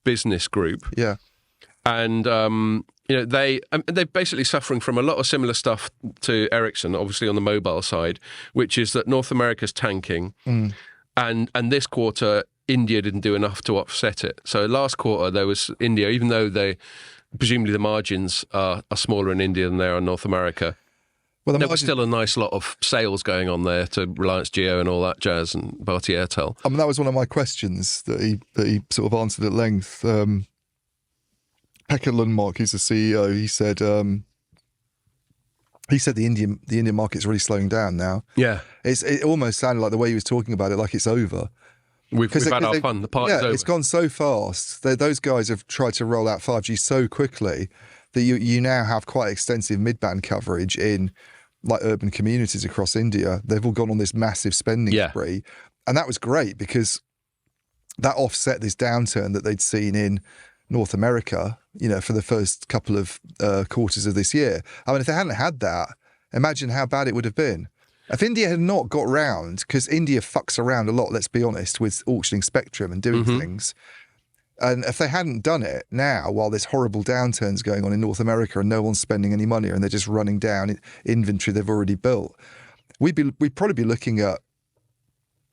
business group. Yeah. And they're basically suffering from a lot of similar stuff to Ericsson, obviously on the mobile side, which is that North America's tanking, and this quarter India didn't do enough to offset it. So last quarter there was India, even though presumably the margins are smaller in India than they are in North America. Well, there was still a nice lot of sales going on there to Reliance Jio and all that jazz and Bharti Airtel. I mean, that was one of my questions that he sort of answered at length. Pekka Lundmark, who's the CEO, he said the Indian market's really slowing down now. Yeah, it almost sounded like the way he was talking about it, like it's over. We've had our fun. The party's over. It's gone so fast. Those guys have tried to roll out 5G so quickly that you now have quite extensive mid-band coverage in like urban communities across India. They've all gone on this massive spending spree. And that was great because that offset this downturn that they'd seen in North America, for the first couple of quarters of this year. I mean, if they hadn't had that, imagine how bad it would have been. If India had not got round, because India fucks around a lot, let's be honest, with auctioning spectrum and doing things. And if they hadn't done it now, while this horrible downturn's going on in North America and no one's spending any money and they're just running down inventory they've already built, we'd probably be looking at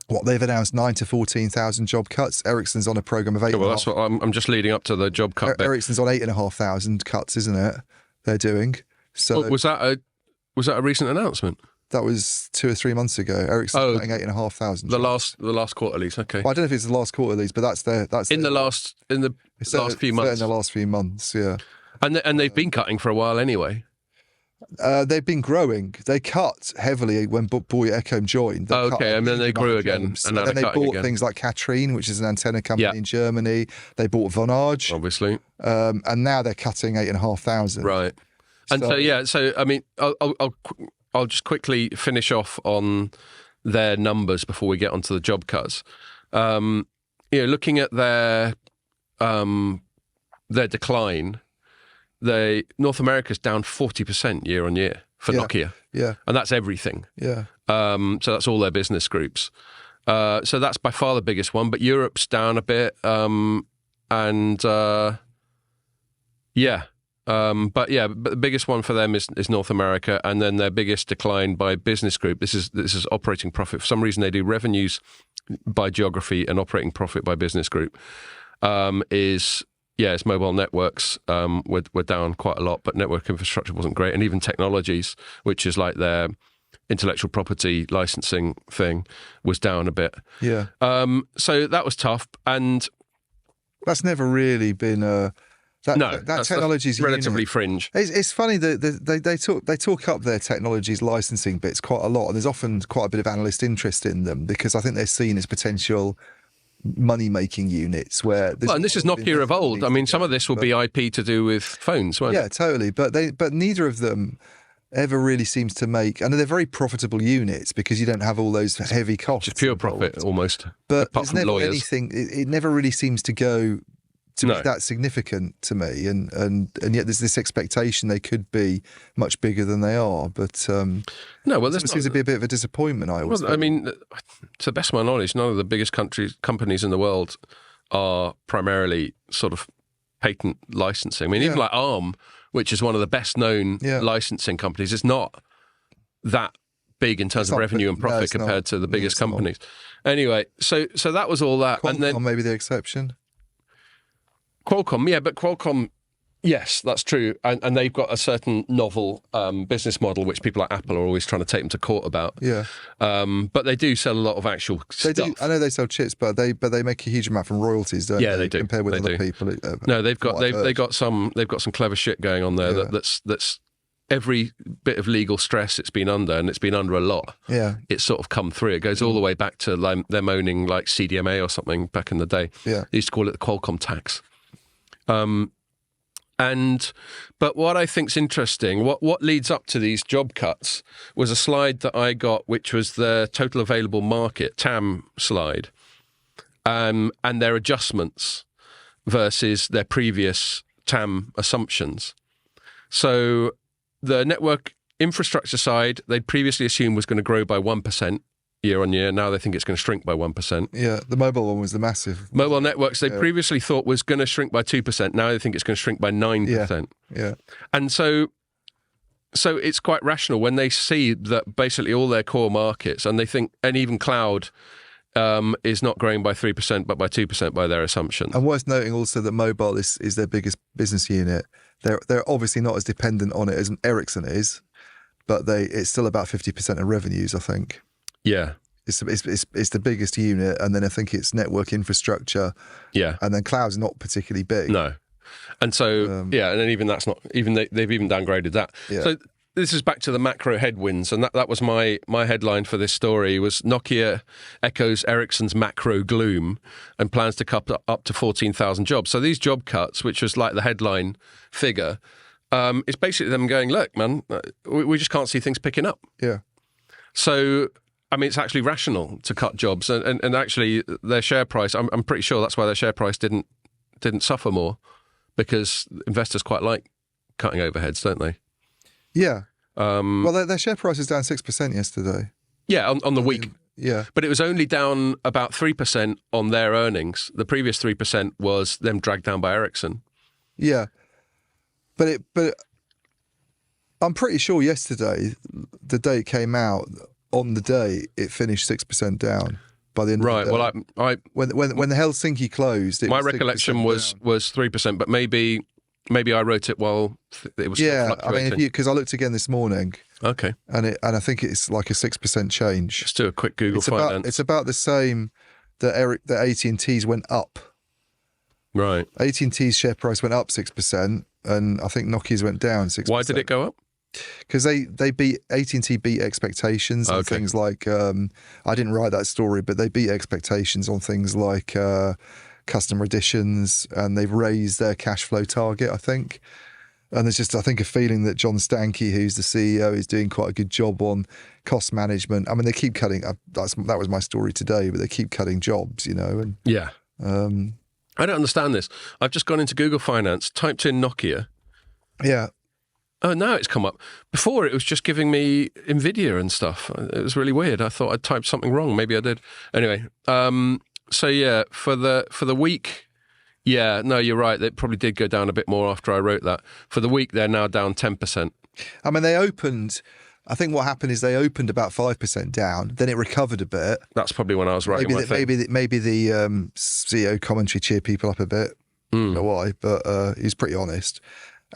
what they've announced 9,000 to 14,000 job cuts. Ericsson's on a program of 8,500. Well, that's what I'm just leading up to the job cut bit. Ericsson's on 8,500 cuts, isn't it? They're doing. So was that a recent announcement? That was 2 or 3 months ago. Ericsson's cutting 8,500. The last quarterlies, okay. Well, I don't know if it's the last quarterlies, but that's in the last few months. In the last few months, yeah. And they've been cutting for a while anyway. They've been growing. They cut heavily when Boy Ecom joined. And then they grew again. And then they bought things like Katrine, which is an antenna company in Germany. They bought Vonage, obviously, and now they're cutting 8,500. Right. And so I mean, I'll just quickly finish off on their numbers before we get onto the job cuts. Looking at their decline, North America's down 40% year on year for Nokia. Yeah. And that's everything. Yeah. So that's all their business groups. So that's by far the biggest one, but Europe's down a bit. But the biggest one for them is North America, and then their biggest decline by business group. This is operating profit. For some reason, they do revenues by geography and operating profit by business group. It's mobile networks were down quite a lot, but network infrastructure wasn't great, and even technologies, which is like their intellectual property licensing thing, was down a bit. Yeah. So that was tough, and that's never really been that technology's relatively fringe. It's funny that they talk up their technologies licensing bits quite a lot, and there's often quite a bit of analyst interest in them because I think they're seen as potential money-making units where. And this is Nokia of old. I mean, some of this will be IP to do with phones, won't it? Yeah, totally. But neither of them ever really seems to make, and they're very profitable units because you don't have all those heavy costs. Just pure profit almost. But apart there's from never lawyers. anything. It never really seems to go to be that significant to me, and yet there's this expectation they could be much bigger than they are. But it seems to be a bit of a disappointment. I mean, to the best of my knowledge, none of the biggest companies in the world are primarily sort of patent licensing. I mean, even like ARM, which is one of the best known licensing companies, is not that big in terms It's of not revenue big. and No, profit it's not. compared to the No, biggest it's not. companies. Anyway, so that was all that. Qualcomm And then may be the exception. Qualcomm, yeah, but Qualcomm, yes, that's true. And they've got a certain novel business model, which people like Apple are always trying to take them to court about. Yeah. But they do sell a lot of actual They stuff. do. I know they sell chips, but they make a huge amount from royalties, don't they? Yeah, they do. Compared with They other do. people. No, they've from got what I've heard. they've got some clever shit going on there. Yeah. That's every bit of legal stress it's been under, and it's been under a lot. Yeah. It's sort of come through. It goes all the way back to like, them owning like CDMA or something back in the day. Yeah. They used to call it the Qualcomm tax. But what I think's interesting, what leads up to these job cuts, was a slide that I got, which was the total available market (TAM) slide, and their adjustments versus their previous TAM assumptions. So the network infrastructure side, they'd previously assumed was going to grow by 1% year on year. Now they think it's going to shrink by 1%. Yeah. The mobile one was the massive. Mobile networks, they previously thought was going to shrink by 2%. Now they think it's going to shrink by 9%. Yeah. And so it's quite rational when they see that basically all their core markets, and they think, and even cloud is not growing by 3%, but by 2% by their assumptions. And worth noting also that mobile is their biggest business unit. They're obviously not as dependent on it as Ericsson is, but it's still about 50% of revenues, I think. Yeah. It's the biggest unit, and then I think it's network infrastructure. Yeah. And then cloud's not particularly big. No. And so, and then even that's not, even they've even downgraded that. Yeah. So this is back to the macro headwinds, and that was my headline for this story was Nokia echoes Ericsson's macro gloom and plans to cut up to 14,000 jobs. So these job cuts, which was like the headline figure, it's basically them going, look, man, we just can't see things picking up. Yeah. So, I mean, it's actually rational to cut jobs, and actually their share price, I'm pretty sure that's why their share price didn't suffer more, because investors quite like cutting overheads, don't they? Yeah. Well, their share price is down 6% yesterday. Yeah, on the week. Yeah. But it was only down about 3% on their earnings. The previous 3% was them dragged down by Ericsson. Yeah. But I'm pretty sure yesterday, the day it came out, on the day it finished 6% down by the end Right. of the day. Well, when the Helsinki closed, my was 6% recollection was down. 3%, but maybe I wrote it while it was still Yeah, I mean, fluctuating. because I looked again this morning, Okay, and I think it's like a 6% change. let's do a quick Google finance. It's about the same that AT&T's went up. Right. AT&T's share price went up 6%, and I think Nokia's went down 6%. Why did it go up? Because they beat AT&T beat expectations on Okay. things like I didn't write that story, but they beat expectations on things like customer additions, and they've raised their cash flow target, I think. And there's just, I think, a feeling that John Stankey, who's the CEO, is doing quite a good job on cost management. I mean, they keep cutting. That was my story today, but they keep cutting jobs, And Yeah. I don't understand this. I've just gone into Google Finance, typed in Nokia. yeah, Oh, now it's come up. Before it was just giving me Nvidia and stuff. It was really weird. I thought I'd typed something wrong. Maybe I did. Anyway, so yeah, for the week, yeah, no, you're right. It probably did go down a bit more after I wrote that. For the week, they're now down 10%. I mean, they opened. I think what happened is they opened about 5% down, then it recovered a bit. That's probably when I was writing my thing. Maybe the CEO commentary cheered people up a bit. I don't know why, but he's pretty honest.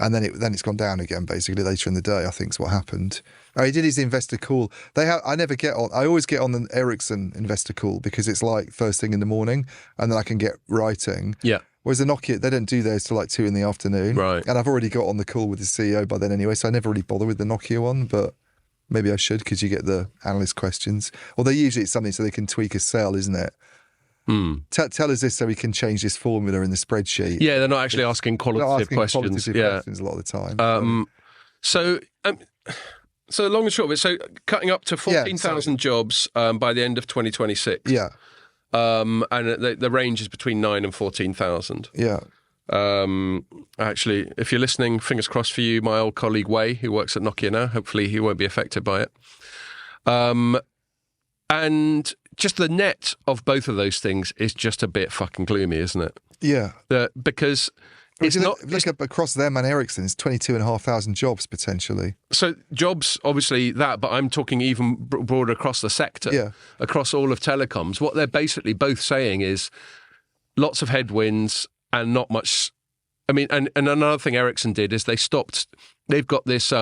And then it's gone down again basically later in the day. I think is what happened. Oh, he did his investor call. I never get on. I always get on the Ericsson investor call because it's like first thing in the morning, and then I can get writing. Yeah. Whereas the Nokia, they don't do those till like 2 in the afternoon. Right. And I've already got on the call with the CEO by then anyway, so I never really bother with the Nokia one, but maybe I should because you get the analyst questions. Although usually it's something so they can tweak a sell, isn't it? Tell us this so we can change this formula in the spreadsheet. Yeah, they're not actually asking qualitative questions. Questions a lot of the time. So long and short of it, so cutting up to 14,000 jobs by the end of 2026. Yeah. And the range is between 9 and 14,000. Yeah. Actually, if you're listening, fingers crossed for you, my old colleague Wei, who works at Nokia now. Hopefully he won't be affected by it. And just the net of both of those things is just a bit fucking gloomy, isn't it? Yeah. Because It's not. Look up across them and Ericsson, it's 22,500 jobs potentially. So jobs, obviously that, but I'm talking even broader across the sector, across all of telecoms. What they're basically both saying is lots of headwinds and not much. I mean, and another thing Ericsson did is they've got this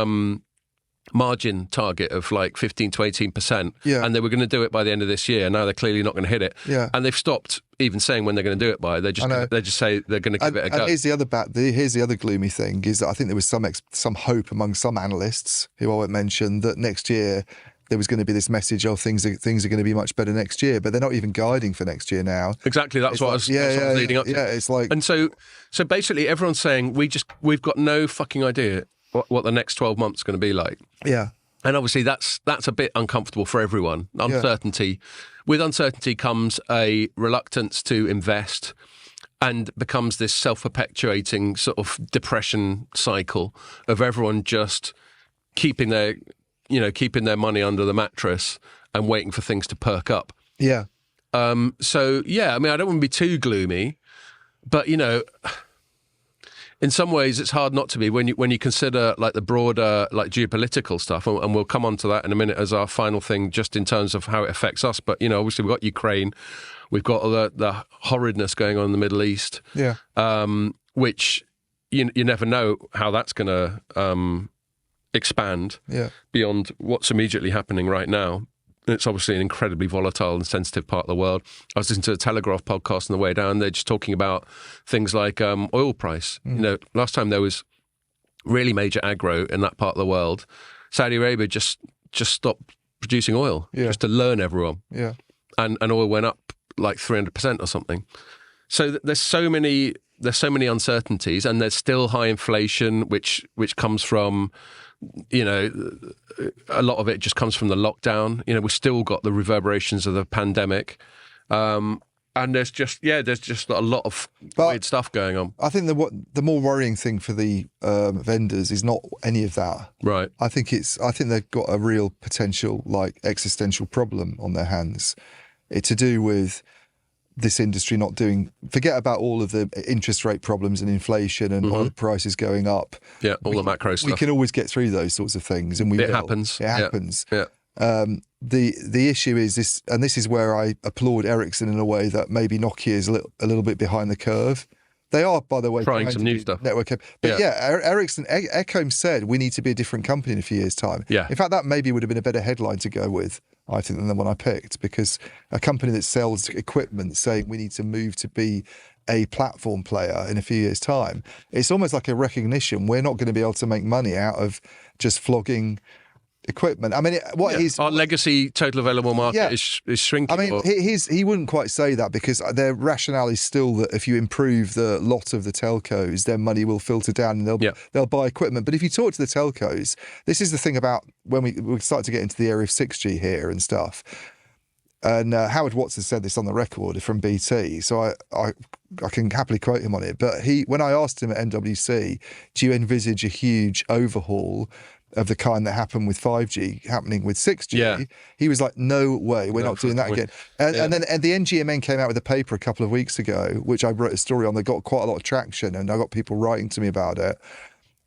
margin target of like 15 to 18%, and they were going to do it by the end of this year. Now they're clearly not going to hit it, and they've stopped even saying when they're going to do it by. They just say they're going to give it a go. And here's the other gloomy thing is that I think there was some hope among some analysts who I won't mention that next year there was going to be this message, things are going to be much better next year, but they're not even guiding for next year now. Exactly, that's what I was leading up to. Yeah, it's like, and so basically everyone's saying we've got no fucking idea what the next 12 months is going to be like. Yeah. And obviously that's a bit uncomfortable for everyone. Uncertainty. With uncertainty comes a reluctance to invest and becomes this self-perpetuating sort of depression cycle of everyone just keeping their money under the mattress and waiting for things to perk up. Yeah. So, yeah, I mean, I don't want to be too gloomy, but, in some ways, it's hard not to be when you consider like the broader like geopolitical stuff, and we'll come on to that in a minute as our final thing, just in terms of how it affects us. But obviously we've got Ukraine, we've got all the horridness going on in the Middle East, which you never know how that's going to expand beyond what's immediately happening right now. It's obviously an incredibly volatile and sensitive part of the world. I was listening to the Telegraph podcast on the way down. They're just talking about things like oil price. Last time there was really major aggro in that part of the world, Saudi Arabia just stopped producing oil just to learn everyone. Yeah, and oil went up like 300% or something. So there's so many uncertainties, and there's still high inflation, which comes from. A lot of it just comes from the lockdown. We've still got the reverberations of the pandemic. And there's just a lot of weird stuff going on. I think the more worrying thing for the vendors is not any of that. Right. I think they've got a real potential like existential problem on their hands. It's to do with this industry not doing, forget about all of the interest rate problems and inflation and oil prices going up. Yeah, the macro stuff. We can always get through those sorts of things, and it happens. It happens. Yeah. The issue is this, and this is where I applaud Ericsson in a way that maybe Nokia is a little bit behind the curve. They are, by the way, trying some new stuff. Network, but Ericsson, Ecom said we need to be a different company in a few years' time. Yeah. In fact, that maybe would have been a better headline to go with, I think, than the one I picked, because a company that sells equipment saying we need to move to be a platform player in a few years' time, it's almost like a recognition we're not going to be able to make money out of just flogging equipment. I mean, our legacy total available market is shrinking. I mean, he wouldn't quite say that, because their rationale is still that if you improve the lot of the telcos, their money will filter down and they'll buy equipment. But if you talk to the telcos, this is the thing about when we start to get into the area of 6G here and stuff. And Howard Watson said this on the record from BT, so I can happily quote him on it. But when I asked him at NWC, do you envisage a huge overhaul of the kind that happened with 5G happening with 6G, he was like, no way, we're not doing that again. And then the NGMN came out with a paper a couple of weeks ago, which I wrote a story on that got quite a lot of traction, and I got people writing to me about it,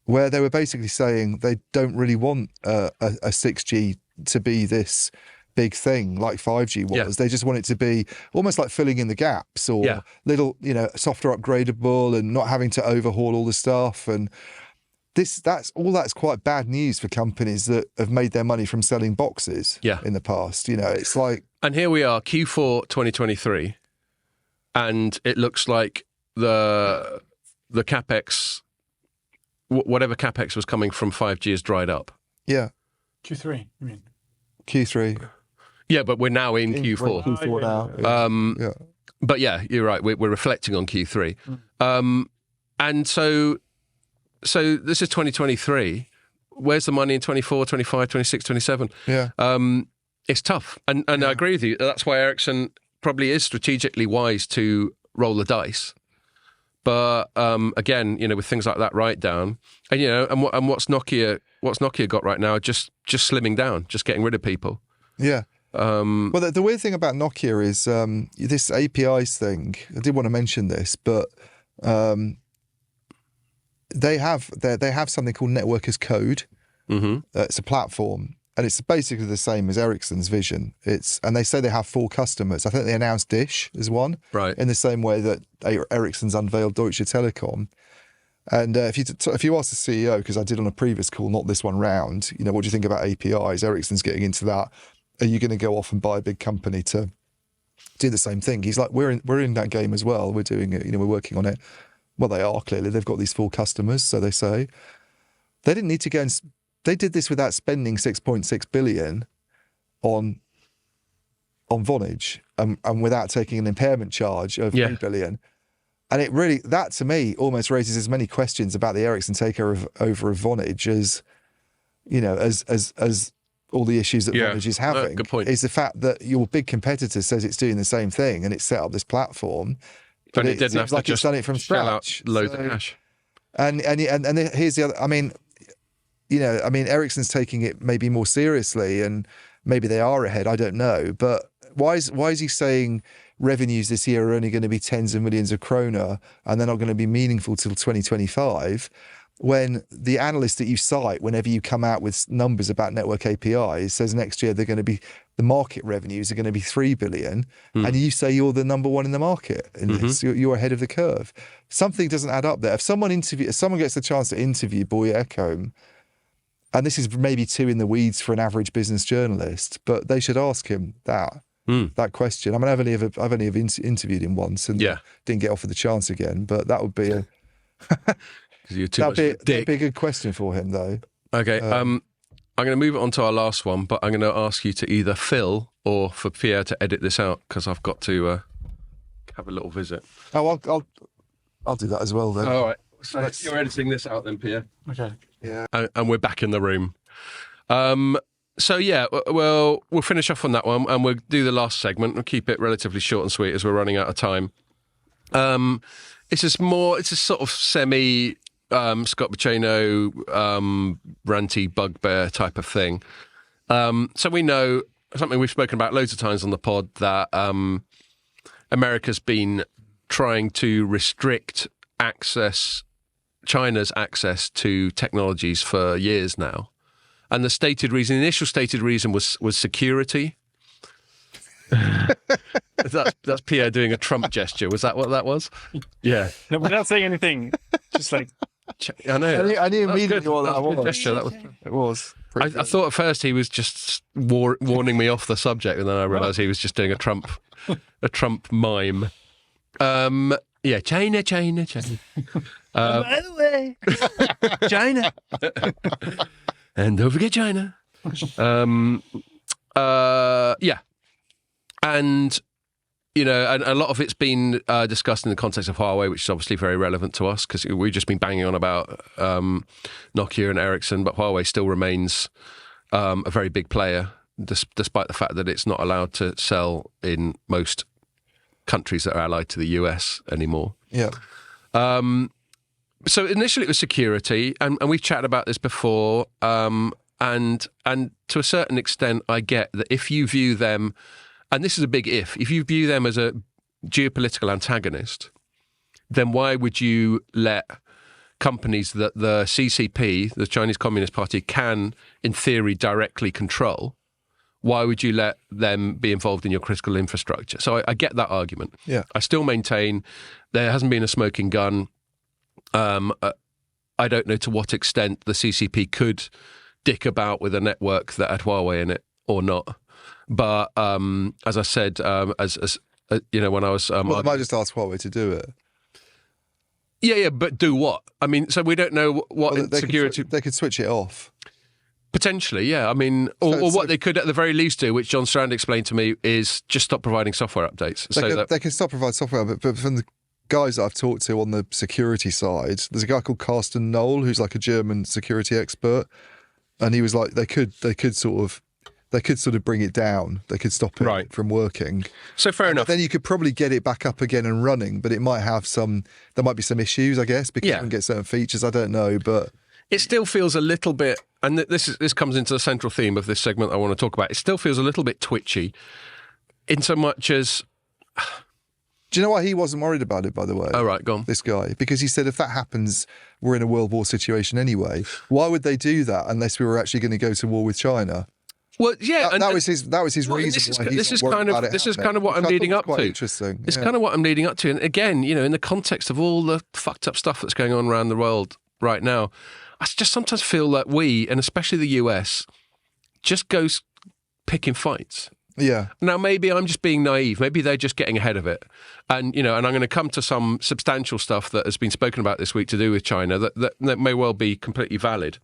where they were basically saying they don't really want a 6G to be this big thing like 5G was. They just want it to be almost like filling in the gaps, or little, software upgradable and not having to overhaul all the stuff. And that's quite bad news for companies that have made their money from selling boxes in the past. It's like... And here we are, Q4 2023, and it looks like the CapEx, whatever CapEx was coming from 5G has dried up. Yeah. Q3, you mean? Q3. Yeah, but we're now in Q4. Q4 now. But yeah, you're right. We're reflecting on Q3. And so this is 2023. Where's the money in 24, 25, 26, 27? Yeah. It's tough. And I agree with you. That's why Ericsson probably is strategically wise to roll the dice. But again, with things like that write down, and what's Nokia got right now? Just slimming down, just getting rid of people. Yeah. Well, the weird thing about Nokia is this APIs thing. I did want to mention this, but they have something called Network as Code. Mm-hmm. It's a platform, and it's basically the same as Ericsson's Vision. And they say they have 4 customers. I think they announced Dish as one, Right. in the same way that Ericsson's unveiled Deutsche Telekom. And if you ask the CEO, because I did on a previous call, not this one round, what do you think about APIs? Ericsson's getting into that. Are you going to go off and buy a big company to do the same thing? He's like, we're in that game as well. We're doing it. We're working on it. Well, they are clearly. They've got these 4 customers, so they say. They didn't need to go and. They did this without spending 6.6 billion on Vonage, and without taking an impairment charge of 3 billion. And it really, that to me, almost raises as many questions about the Ericsson takeover of Vonage as all the issues that Vonage is having. Good point. Is the fact that your big competitor says it's doing the same thing and it's set up this platform, but it didn't have to it's done it from scratch. Loads of cash. And here's the other. I mean, Ericsson's taking it maybe more seriously, and maybe they are ahead. I don't know, but why is he saying revenues this year are only going to be tens of millions of kroner and they're not going to be meaningful till 2025? When the analyst that you cite, whenever you come out with numbers about network APIs, says next year the market revenues are going to be 3 billion, and you say you're the number one in the market in this, you're ahead of the curve. Something doesn't add up there. If someone gets the chance to interview Boye Ekholm, and this is maybe too in the weeds for an average business journalist, but they should ask him that question. I mean, I've only interviewed him once and didn't get offered the chance again, but that would be a that'd be a good question for him, though. Okay, I'm going to move it on to our last one, but I'm going to ask you to either fill or for Pierre to edit this out, because I've got to have a little visit. Oh, I'll do that as well then. All right. So you're editing this out then, Pierre. Okay. Yeah. And we're back in the room. So yeah, well, we'll finish off on that one, and we'll do the last segment. We'll keep it relatively short and sweet as we're running out of time. It's a sort of semi Scott Bacino ranty bugbear type of thing. So we know something we've spoken about loads of times on the pod, that America's been trying to restrict China's access to technologies for years now. And the initial stated reason was security. That's Pierre doing a Trump gesture. Was that what that was? Yeah. No, without saying anything. Just like... I know. I knew immediately what that was. Gesture. It was. I thought at first he was just warning me off the subject, and then I realised he was just doing a Trump mime. Yeah, China. By the way, China. And don't forget China. Yeah. And, and a lot of it's been discussed in the context of Huawei, which is obviously very relevant to us, because we've just been banging on about Nokia and Ericsson, but Huawei still remains a very big player, despite the fact that it's not allowed to sell in most countries that are allied to the US anymore. Yeah. So initially it was security, and we've chatted about this before, and to a certain extent I get that if you view them, and this is a big if you view them as a geopolitical antagonist, then why would you let companies that the CCP, the Chinese Communist Party, can in theory directly control, why would you let them be involved in your critical infrastructure? So I get that argument. Yeah. I still maintain there hasn't been a smoking gun. I don't know to what extent the CCP could dick about with a network that had Huawei in it or not. But as I said, when I was... they might just ask Huawei to do it. Yeah, but do what? I mean, so we don't know what security... They could switch it off. Potentially, yeah. I mean, or what they could at the very least do, which John Strand explained to me, is just stop providing software updates. They can stop providing software, but from the guys that I've talked to on the security side, there's a guy called Carsten Knoll who's like a German security expert, and he was like, they could sort of bring it down. They could stop it from working. So fair enough. Then you could probably get it back up again and running, but it might have there might be some issues, I guess, because you can get certain features. I don't know, but it still feels a little bit, and this comes into the central theme of this segment I want to talk about. It still feels a little bit twitchy, in so much as Do you know why he wasn't worried about it, by the way? Oh, right, go on. This guy. Because he said if that happens, we're in a world war situation anyway. Why would they do that unless we were actually going to go to war with China? Well, yeah, That was his reason. This is kind of what I'm leading up to. Interesting. It's kind of what I'm leading up to. And again, in the context of all the fucked up stuff that's going on around the world right now, I just sometimes feel like we, and especially the US, just goes picking fights. Yeah. Now, maybe I'm just being naive. Maybe they're just getting ahead of it. And, and I'm going to come to some substantial stuff that has been spoken about this week to do with China that may well be completely valid.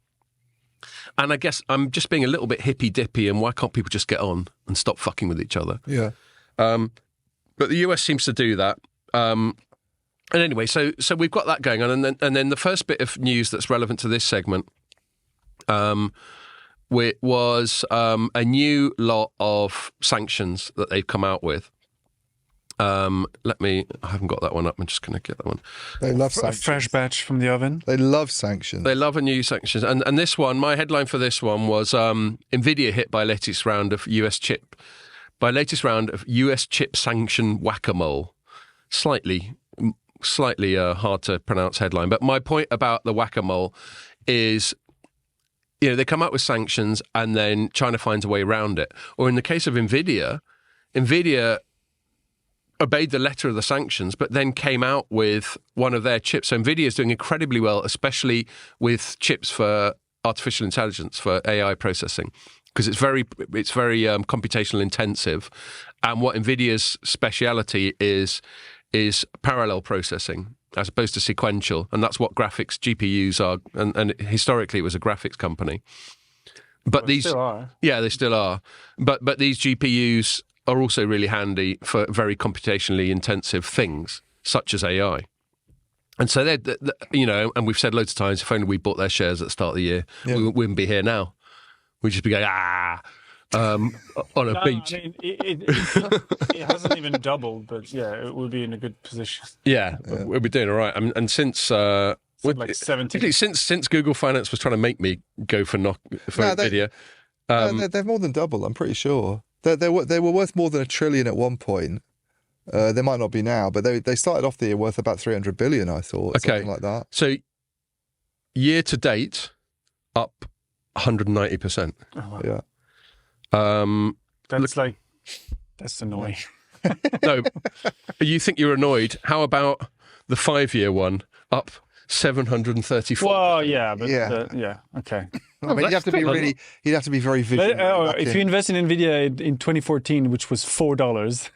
And I guess I'm just being a little bit hippy-dippy, and why can't people just get on and stop fucking with each other? Yeah. But the US seems to do that. And anyway, so we've got that going on. And then the first bit of news that's relevant to this segment was a new lot of sanctions that they've come out with. I haven't got that one up. I'm just going to get that one. They love a fresh batch from the oven. They love sanctions. They love a new sanctions. And this one, my headline for this one was Nvidia hit by latest round of US chip sanction whack-a-mole. Slightly hard to pronounce headline. But my point about the whack-a-mole is, they come out with sanctions and then China finds a way around it. Or in the case of Nvidia obeyed the letter of the sanctions, but then came out with one of their chips. So Nvidia is doing incredibly well, especially with chips for artificial intelligence, for AI processing, because it's very computational intensive. And what Nvidia's speciality is parallel processing as opposed to sequential, and that's what graphics GPUs are. And historically, it was a graphics company. But these still are. Yeah, they still are. But these GPUs are also really handy for very computationally intensive things, such as AI. And so and we've said loads of times, if only we bought their shares at the start of the year, we wouldn't be here now. We'd just be going, on a beach. I mean, it hasn't even doubled, but yeah, it would be in a good position. Yeah, we'll be doing all right. And since... like 70. Since Google Finance was trying to make me go for Nvidia. They're more than double, I'm pretty sure. They were worth more than $1 trillion at one point. They might not be now, but they started off the year worth about 300 billion, I thought, something like that. So year to date, up 190%. Oh, wow. Yeah. That's annoying. No, you think you're annoyed. How about the 5-year one, up 734? Well, yeah, but okay. I mean, you'd have to be very visionary. If you invest in Nvidia in 2014, which was $4,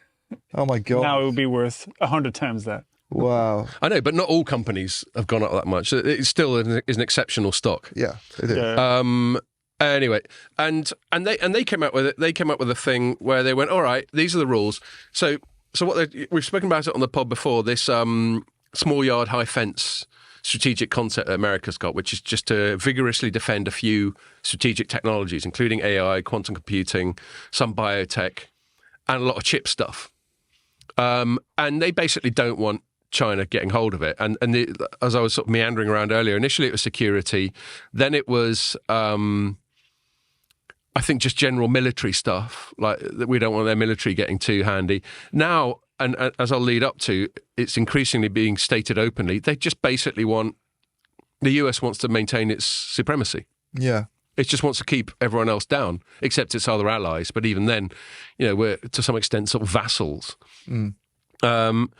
oh my God, now it would be worth 100 times that. Wow. I know, but not all companies have gone up that much. It still is an exceptional stock. Yeah, it is. Yeah. Anyway, and they came out with it. They came up with a thing where they went, all right, these are the rules. So we've spoken about it on the pod before. This small yard, high fence strategic concept that America's got, which is just to vigorously defend a few strategic technologies, including AI, quantum computing, some biotech, and a lot of chip stuff. And they basically don't want China getting hold of it. And as I was sort of meandering around earlier, initially it was security, then it was I think just general military stuff, like that we don't want their military getting too handy. Now, and as I'll lead up to, it's increasingly being stated openly, they just basically the US wants to maintain its supremacy. Yeah. It just wants to keep everyone else down, except its other allies. But even then, we're to some extent sort of vassals. Mm. And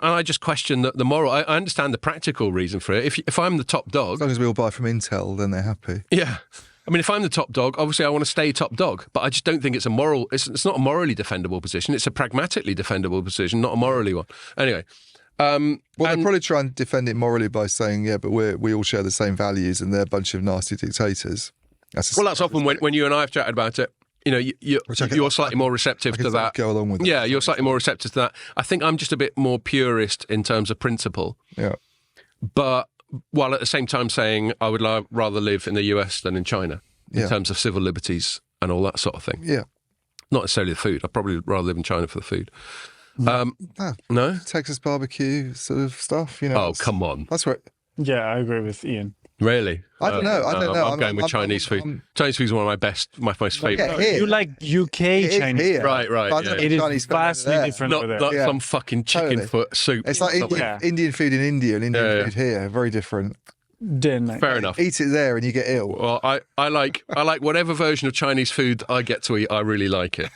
I just question the moral. I understand the practical reason for it. If I'm the top dog, as long as we all buy from Intel, then they're happy. Yeah. I mean, if I'm the top dog, obviously I want to stay top dog, but I just don't think it's it's not a morally defendable position. It's a pragmatically defendable position, not a morally one. Anyway. They're probably trying to defend it morally by saying, yeah, but we all share the same values and they're a bunch of nasty dictators. That's often when you and I have chatted about it. You're slightly more receptive to that. Go along with it. Yeah, you're slightly more receptive to that. I think I'm just a bit more purist in terms of principle. Yeah. But while at the same time saying I would rather live in the US than in China in terms of civil liberties and all that sort of thing. Yeah. Not necessarily the food. I'd probably rather live in China for the food. No? Texas barbecue sort of stuff, Oh, come on. That's right. Yeah, I agree with Ian. Really? I don't know. I'm going with Chinese food. Chinese food is one of my most favourite. here. You like UK Chinese? Here. Right. But I don't know It if is Chinese food vastly over there. different over there. Not Yeah. some fucking chicken Totally. foot soup. It's like Indian food in India and Indian food here. Very different. Then Fair enough. Eat it there and you get ill. Well, I like whatever version of Chinese food I get to eat. I really like it.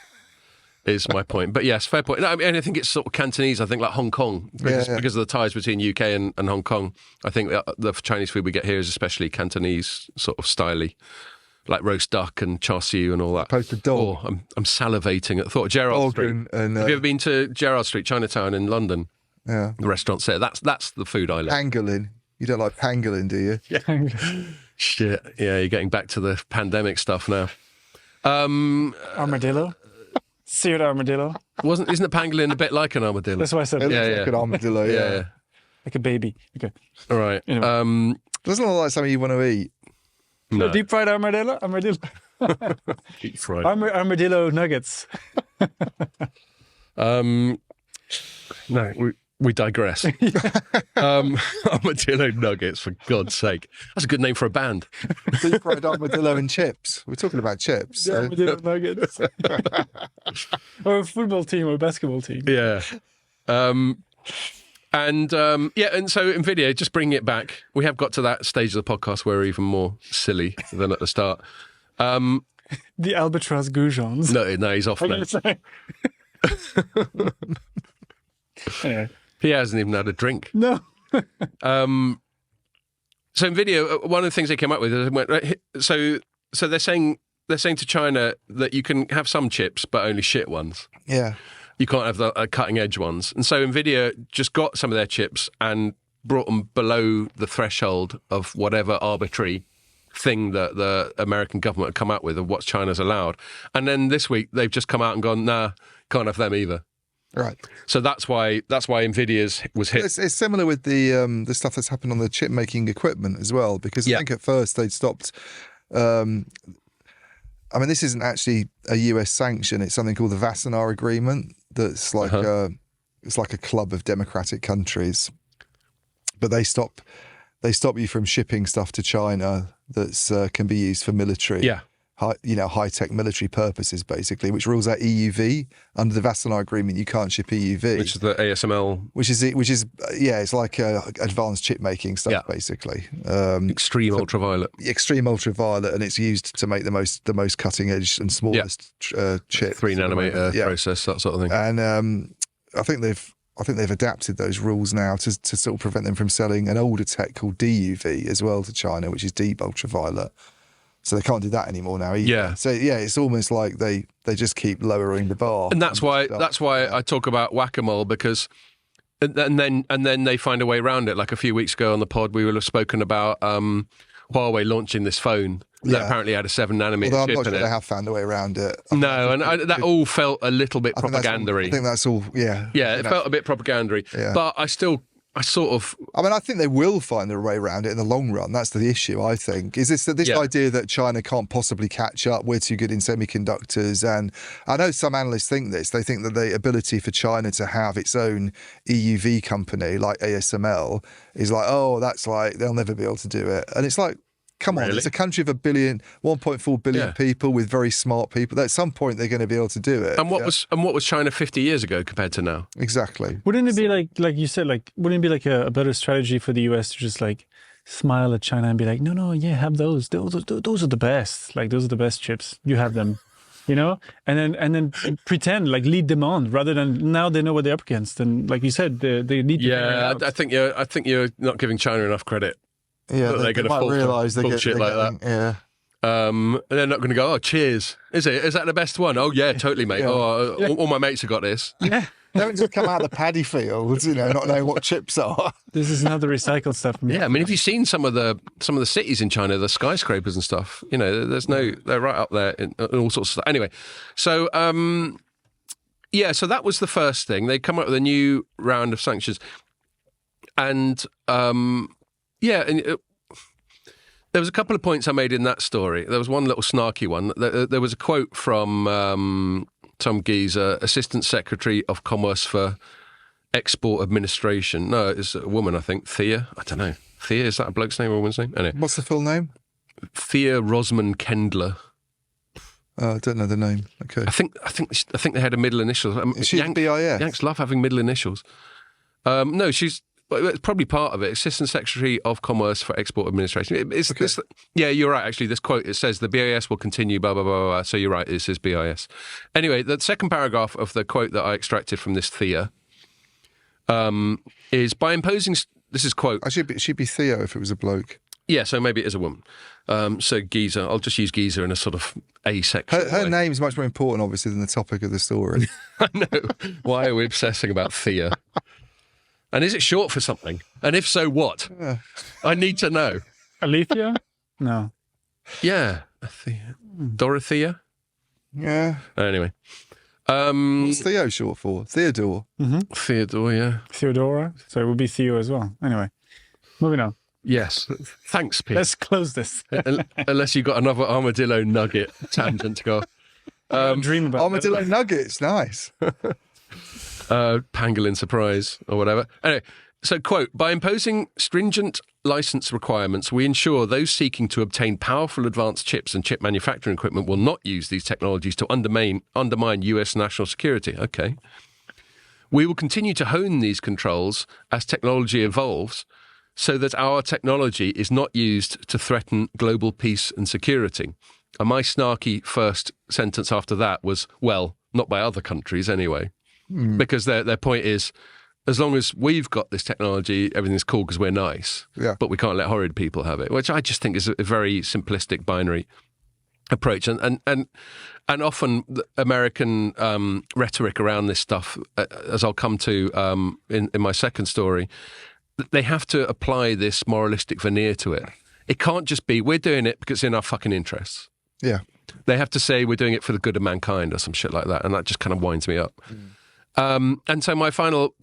Is my point. But yes, fair point. No, I mean, I think it's sort of Cantonese. I think like Hong Kong because of the ties between UK and Hong Kong. I think the Chinese food we get here is especially Cantonese sort of styly, like roast duck and char siu and all that. Opposed to dog. Oh, I'm salivating at the thought. Gerrard Street. And, Have you ever been to Gerrard Street, Chinatown in London? Yeah. The restaurants there. That's the food I love. Pangolin. You don't like pangolin, do you? Shit. Yeah, you're getting back to the pandemic stuff now. Armadillo. Seared armadillo. Isn't a pangolin a bit like an armadillo? That's why I said It looks like an armadillo, yeah. like a baby. Okay. All right. Anyway. Doesn't look like something you want to eat. No. Deep fried armadillo. Deep fried. Armadillo nuggets. No, we digress. Armadillo nuggets, for God's sake. That's a good name for a band. Deep fried armadillo and chips. We're talking about chips. So. Armadillo nuggets. Or a football team or a basketball team. Yeah. And so NVIDIA, just bringing it back, we have got to that stage of the podcast where we're even more silly than at the start. The albatross goujons. No, he's off now. Anyway. He hasn't even had a drink. No. So NVIDIA, one of the things they came up with is so they're saying to China that you can have some chips but only shit ones. Yeah. You can't have the cutting edge ones. And so NVIDIA just got some of their chips and brought them below the threshold of whatever arbitrary thing that the American government had come out with of what China's allowed. And then this week they've just come out and gone, nah, can't have them either. Right. So that's why NVIDIA's was hit. It's similar with the stuff that's happened on the chip making equipment as well, because I think at first they'd stopped. I mean, this isn't actually a US sanction. It's something called the Wassenaar Agreement. That's like it's like a club of democratic countries, but they stop you from shipping stuff to China that's can be used for military. Yeah. High-tech military purposes, basically, which rules out EUV. Under the Wassenaar Agreement, you can't ship EUV. Which is the ASML. Which is it's like advanced chip making stuff, basically. Extreme ultraviolet. Extreme ultraviolet, and it's used to make the most cutting edge and smallest chip. 3 nanometer process, that sort of thing. And I think they've adapted those rules now to sort of prevent them from selling an older tech called DUV as well to China, which is deep ultraviolet. So they can't do that anymore now either. Yeah. So it's almost like they just keep lowering the bar. And that's why I talk about whack-a-mole, because and then they find a way around it. Like a few weeks ago on the pod, we will have spoken about Huawei launching this phone that apparently had a 7 nanometer Although I'm chip not sure in it. they have found a way around it. No, and that all felt a little bit propagandary. I think that's all. Yeah. Yeah, it felt a bit propagandary. Yeah. But I think they will find a way around it in the long run. That's the issue, I think. Is this idea that China can't possibly catch up? We're too good in semiconductors. And I know some analysts think this. They think that the ability for China to have its own EUV company like ASML is like, that's like, they'll never be able to do it. And it's like, come on, it's a country of 1.4 billion people with very smart people. At some point, they're going to be able to do it. And what was China 50 years ago compared to now? Exactly. Wouldn't it be like you said, wouldn't it be like a better strategy for the US to just like smile at China and be like, no, have those. Those are the best. Like, those are the best chips. You have them, and then pretend like lead them on rather than now they know what they're up against. And like you said, they need to. Yeah, I think you're not giving China enough credit. Yeah, they're going to might realise they bullshit like that. Yeah. And they're not going to go, cheers. Is that the best one? Oh, yeah, totally, mate. Yeah. All my mates have got this. Yeah. Don't just come out of the paddy fields, not knowing what chips are. This is not the recycled stuff. Yeah, I mean, have you seen some of the cities in China, the skyscrapers and stuff? They're right up there in all sorts of stuff. Anyway, so so that was the first thing. They come up with a new round of sanctions, and there was a couple of points I made in that story. There was one little snarky one. There was a quote from Tom Geezer, Assistant Secretary of Commerce for Export Administration. No, it's a woman, I think. Thea? I don't know. Thea, is that a bloke's name or a woman's name? Anyway, What's the full name? Thea Rosman Kendler. I don't know the name. Okay. I think they had a middle initial. Is she BIS? Yanks love having middle initials. No, she's it's probably part of it. Assistant Secretary of Commerce for Export Administration. Yeah, you're right. Actually, this quote, it says the BIS will continue. Blah blah blah blah. So you're right. It says BIS. Anyway, the second paragraph of the quote that I extracted from this Thea is by imposing. This is quote. She'd be Theo if it was a bloke. Yeah, so maybe it is a woman. So Giza, I'll just use Giza in a sort of asexual Her way. name's much more important, obviously, than the topic of the story. I know. Why are we obsessing about Thea? And is it short for something? And if so, what? I need to know. Alethea? No. Yeah. Thea. Dorothea? Yeah. Anyway. What's Theo short for? Theodore. Theodore, yeah. Theodora. So it would be Theo as well. Anyway, moving on. Yes. Thanks, Pete. Let's close this. Unless you've got another armadillo nugget tangent to go. Dream about Armadillo nuggets. Nice. Pangolin surprise or whatever. Anyway, so quote, by imposing stringent license requirements, we ensure those seeking to obtain powerful advanced chips and chip manufacturing equipment will not use these technologies to undermine US national security. Okay. We will continue to hone these controls as technology evolves so that our technology is not used to threaten global peace and security. And my snarky first sentence after that was, well, not by other countries anyway. Because their point is, as long as we've got this technology, everything's cool because we're nice. Yeah. But we can't let horrid people have it, which I just think is a very simplistic binary approach. And often the American rhetoric around this stuff, as I'll come to in my second story, they have to apply this moralistic veneer to it. It can't just be, we're doing it because it's in our fucking interests. Yeah. They have to say we're doing it for the good of mankind or some shit like that. And that just kind of winds me up. And so my final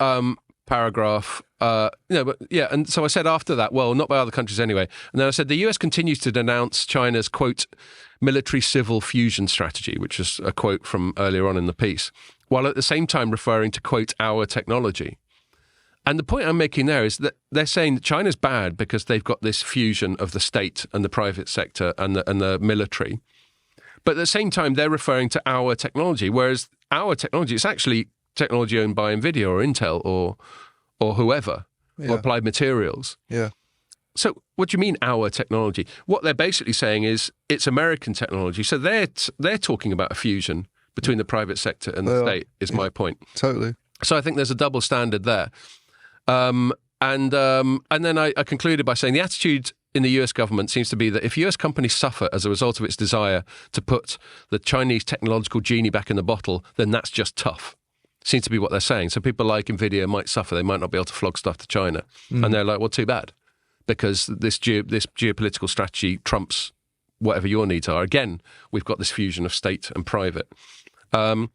paragraph, and so I said after that, well, not by other countries anyway. And then I said the US continues to denounce China's, quote, military-civil fusion strategy, which is a quote from earlier on in the piece, while at the same time referring to, quote, our technology. And the point I'm making there is that they're saying that China's bad because they've got this fusion of the state and the private sector and the military. But at the same time, they're referring to our technology, whereas our technology, it's actually technology owned by NVIDIA or Intel or whoever, or Applied Materials. Yeah. So what do you mean our technology? What they're basically saying is it's American technology. So they're talking about a fusion between the private sector and the state, is my point. Totally. So I think there's a double standard there. And then I concluded by saying the attitude in the US government seems to be that if US companies suffer as a result of its desire to put the Chinese technological genie back in the bottle, then that's just tough. Seems to be what they're saying. So people like NVIDIA might suffer. They might not be able to flog stuff to China. And they're like, well, too bad. Because this geopolitical strategy trumps whatever your needs are. Again, we've got this fusion of state and private. And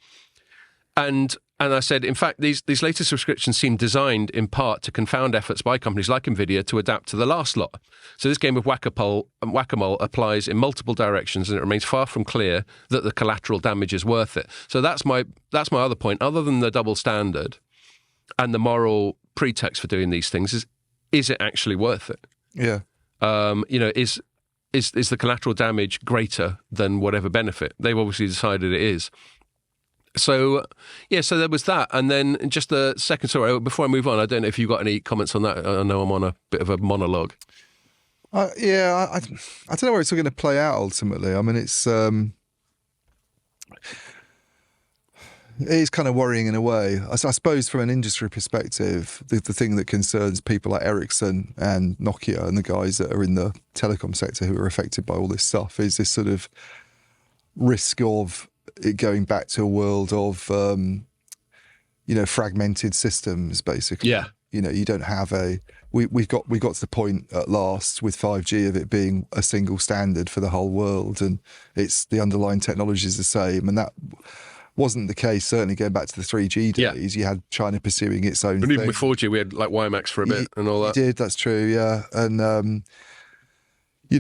I said, in fact, these latest restrictions seem designed in part to confound efforts by companies like NVIDIA to adapt to the last lot. So this game of whack-a-mole applies in multiple directions, and it remains far from clear that the collateral damage is worth it. So that's my other point. Other than the double standard and the moral pretext for doing these things, is it actually worth it? Yeah. Is the collateral damage greater than whatever benefit? They've obviously decided it is. So, so there was that. And then just the second story, before I move on, I don't know if you've got any comments on that. I know I'm on a bit of a monologue. I don't know where it's all going to play out ultimately. I mean, it is kind of worrying in a way. I suppose from an industry perspective, the thing that concerns people like Ericsson and Nokia and the guys that are in the telecom sector who are affected by all this stuff is this sort of risk of it going back to a world of, fragmented systems, basically. Yeah. You don't have we got to the point at last with 5G of it being a single standard for the whole world, and it's the underlying technology is the same, and that wasn't the case certainly going back to the 3G days. You had China pursuing its own But thing. even with 4G, we had like WiMAX for a bit and all that. You did, that's true, yeah. And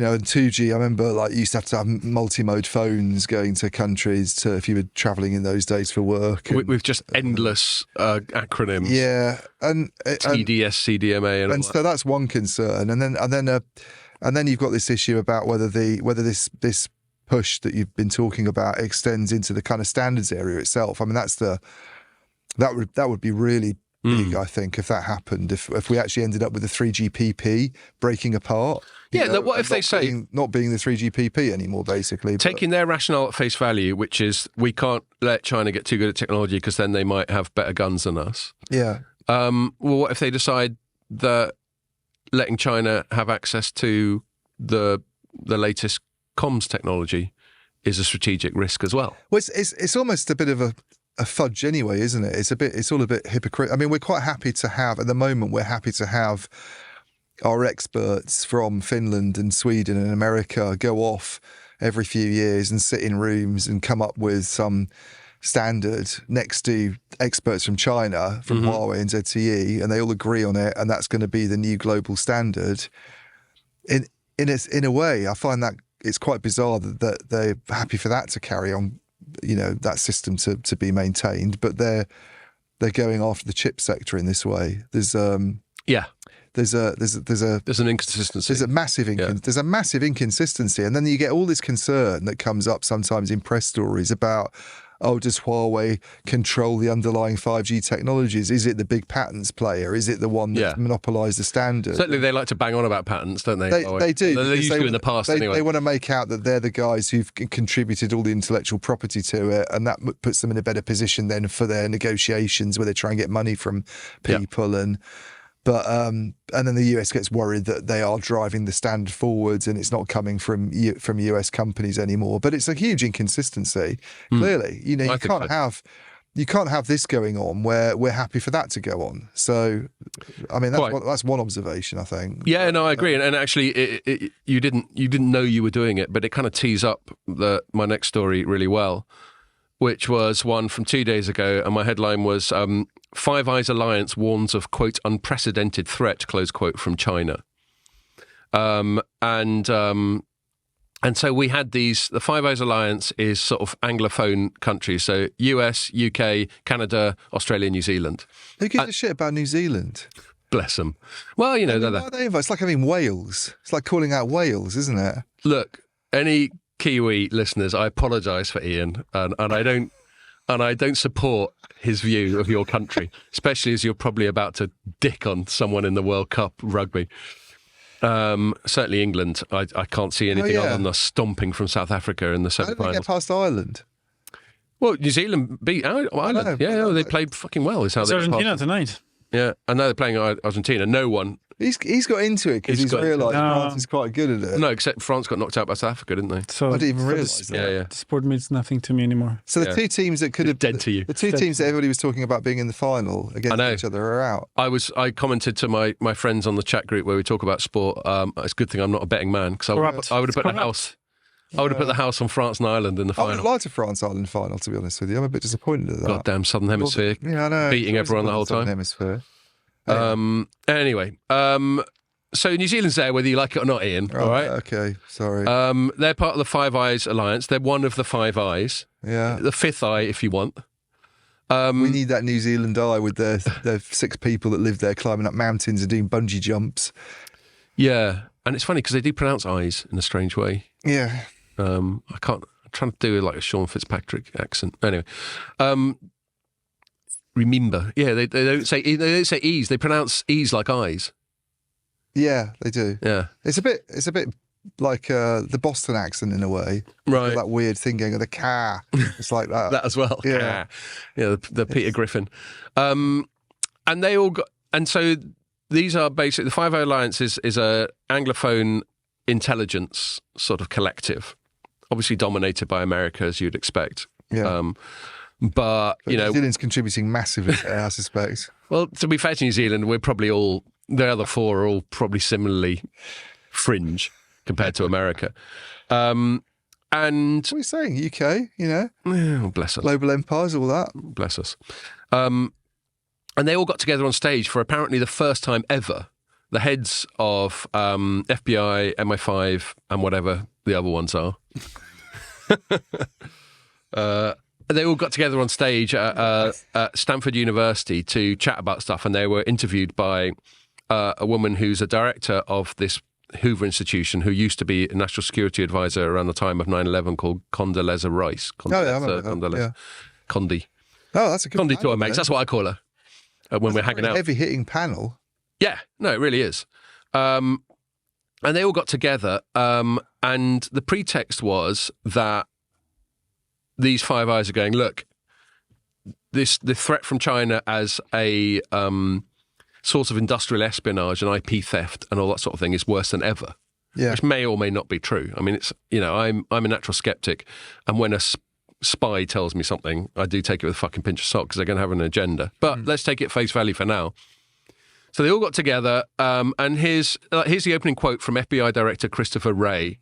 and 2G, I remember like you used to have multi-mode phones going to countries if you were traveling in those days for work. With just endless acronyms. Yeah, and TDS, CDMA, and all so that's one concern, and then you've got this issue about whether this push that you've been talking about extends into the kind of standards area itself. I mean, that would be really big, I think, if that happened. If we actually ended up with the 3GPP breaking apart. Yeah, what if they say not being the 3GPP anymore, basically taking their rationale at face value, which is we can't let China get too good at technology because then they might have better guns than us. Yeah. Well, what if they decide that letting China have access to the latest comms technology is a strategic risk as well? Well, it's almost a bit of a fudge anyway, isn't it? It's all a bit hypocritical. I mean, we're quite happy to have, at the moment, we're happy to have our experts from Finland and Sweden and America go off every few years and sit in rooms and come up with some standard next to experts from China, from Huawei and ZTE, and they all agree on it, and that's going to be the new global standard. In a way, I find that it's quite bizarre that they're happy for that to carry on, that system to be maintained, but they're going after the chip sector in this way. There's an inconsistency. There's a massive inconsistency, and then you get all this concern that comes up sometimes in press stories about, does Huawei control the underlying 5G technologies? Is it the big patents player? Is it the one that monopolised the standard? Certainly, they like to bang on about patents, don't they? They do. They used to in the past anyway. They want to make out that they're the guys who've contributed all the intellectual property to it, and that puts them in a better position then for their negotiations where they try and get money from people and then the US gets worried that they are driving the standard forwards and it's not coming from US companies anymore. But it's a huge inconsistency. Clearly, you can't have this going on where we're happy for that to go on. So, I mean, that's one observation, I think. Yeah, no, I agree. And actually, you didn't know you were doing it, but it kind of tees up my next story really well, which was one from 2 days ago, and my headline was Five Eyes Alliance warns of, quote, unprecedented threat, close quote, from China. And so we had the Five Eyes Alliance is sort of Anglophone countries, so US, UK, Canada, Australia, New Zealand. Who gives a shit about New Zealand? Bless them. Well, it's like having Wales. It's like calling out Wales, isn't it? Look, any Kiwi listeners, I apologise for Ian, and I don't support his view of your country, especially as you're probably about to dick on someone in the World Cup rugby. Certainly England, I can't see anything other than the stomping from South Africa in the semi-finals. How did they get past Ireland? Well, New Zealand beat Ireland. They played fucking well. Is how they Argentina tonight. Yeah, and now they're playing Argentina. No one. He's got into it because he's realised France is quite good at it. No, except France got knocked out by South Africa, didn't they? So I didn't even realise that. Yeah. The sport means nothing to me anymore. So the two teams that could have dead to you. The two teams that everybody was talking about being in the final against each other are out. I commented to my friends on the chat group where we talk about sport. It's a good thing I'm not a betting man because I would have put the house. I would have put the house on France and Ireland in the final. I would have liked a France-Ireland final, to be honest with you. I'm a bit disappointed at that. Goddamn Southern Hemisphere. Yeah, I know. Beating everyone the whole time. Southern Hemisphere. Anyway, so New Zealand's there, whether you like it or not, Ian. All right. Okay. Sorry. They're part of the Five Eyes Alliance. They're one of the Five Eyes. Yeah. The fifth eye, if you want. We need that New Zealand eye with their 6 people that live there climbing up mountains and doing bungee jumps. Yeah, and it's funny because they do pronounce eyes in a strange way. Yeah. I'm trying to do like a Sean Fitzpatrick accent. Anyway, remember, they don't say e's. They pronounce e's like eyes. Yeah, they do. Yeah, it's a bit like the Boston accent in a way, right? That weird thing going on the car. It's like that. That as well. Yeah, the Peter Griffin, and they all got. And so these are basically the Five Eye Alliance is a Anglophone intelligence sort of collective, obviously dominated by America as you'd expect. Yeah. But New Zealand's contributing massively, I suspect. Well, to be fair to New Zealand, we're probably the other 4 are all probably similarly fringe compared to America. And what are you saying? UK, Oh, bless us. Global empires, all that. Bless us. And they all got together on stage for apparently the first time ever. the heads of FBI, MI5, and whatever the other ones are. They all got together on stage at Stanford University to chat about stuff, and they were interviewed by a woman who's a director of this Hoover institution, who used to be a national security advisor around the time of 9/11, called Condoleezza Rice. Condi. Oh, that's a good Condi to panel, her mates. then. That's what I call her when we're hanging out. Heavy-hitting panel. Yeah, no, it really is. And they all got together, and the pretext was that these Five Eyes are going, look, the threat from China as a source of industrial espionage and IP theft and all that sort of thing is worse than ever. Yeah. Which may or may not be true. I mean, it's, you know, I'm a natural skeptic, and when a spy tells me something, I do take it with a fucking pinch of salt because they're going to have an agenda. But let's take it face value for now. So they all got together, and here's the opening quote from FBI Director Christopher Wray.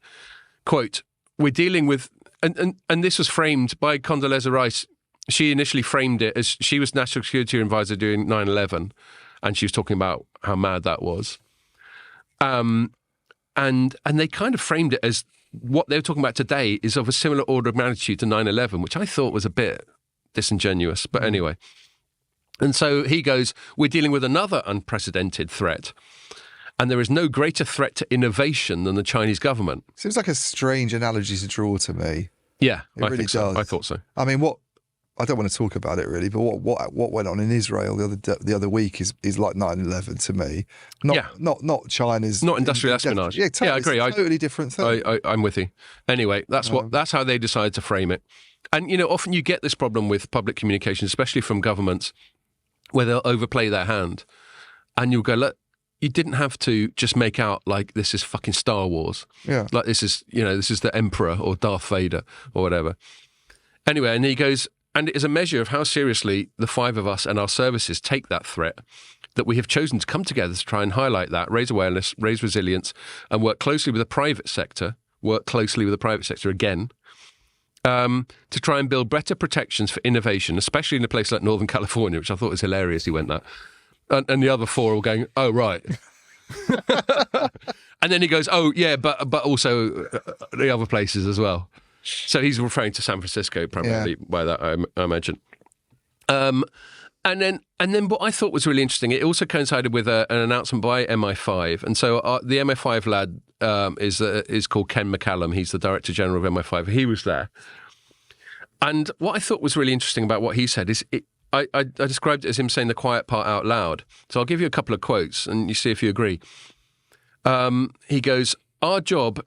Quote, "We're dealing with," and this was framed by Condoleezza Rice. She initially framed it as she was National Security Advisor during 9/11, and she was talking about how mad that was. And they kind of framed it as what they were talking about today is of a similar order of magnitude to 9/11, which I thought was a bit disingenuous. But anyway. And so he goes, "We're dealing with another unprecedented threat. And there is no greater threat to innovation than the Chinese government." Seems like a strange analogy to draw to me. Yeah, It I really think so. does. I thought so. I mean, I don't want to talk about it really, but what went on in Israel the other week is like 9/11 to me. Not China's. Not industrial espionage. Yeah, totally, I agree. It's a totally different thing. I'm with you. Anyway, that's how they decided to frame it. And, you know, often you get this problem with public communications, especially from governments, where they'll overplay their hand. And you'll go, look, you didn't have to just make out like this is fucking Star Wars. Yeah. Like this is the Emperor or Darth Vader or whatever. Anyway, and he goes, "And it is a measure of how seriously the five of us and our services take that threat that we have chosen to come together to try and highlight that, raise awareness, raise resilience, and work closely with the private sector again, to try and build better protections for innovation, especially in a place like Northern California," which I thought was hilarious. He went that. And the other four all going, "Oh, right." And then he goes, "Oh, yeah, but also the other places as well." So he's referring to San Francisco primarily by that, I imagine. And then what I thought was really interesting, it also coincided with an announcement by MI5. And so the MI5 lad is called Ken McCallum. He's the Director General of MI5. He was there. And what I thought was really interesting about what he said is I described it as him saying the quiet part out loud. So I'll give you a couple of quotes and you see if you agree. He goes, "Our job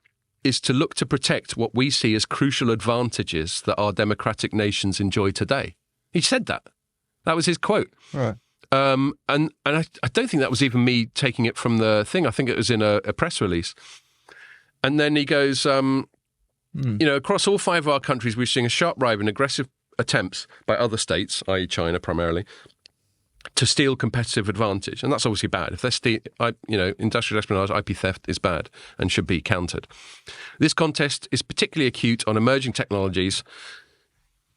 is to look to protect what we see as crucial advantages that our democratic nations enjoy today." He said that. That was his quote. Right. And I don't think that was even me taking it from the thing. I think it was in a press release. And then he goes, you know, "Across all five of our countries, we're seeing a sharp rise in aggressive attempts by other states, i.e. China primarily, to steal competitive advantage." And that's obviously bad. If they're industrial espionage, IP theft is bad and should be countered. "This contest is particularly acute on emerging technologies."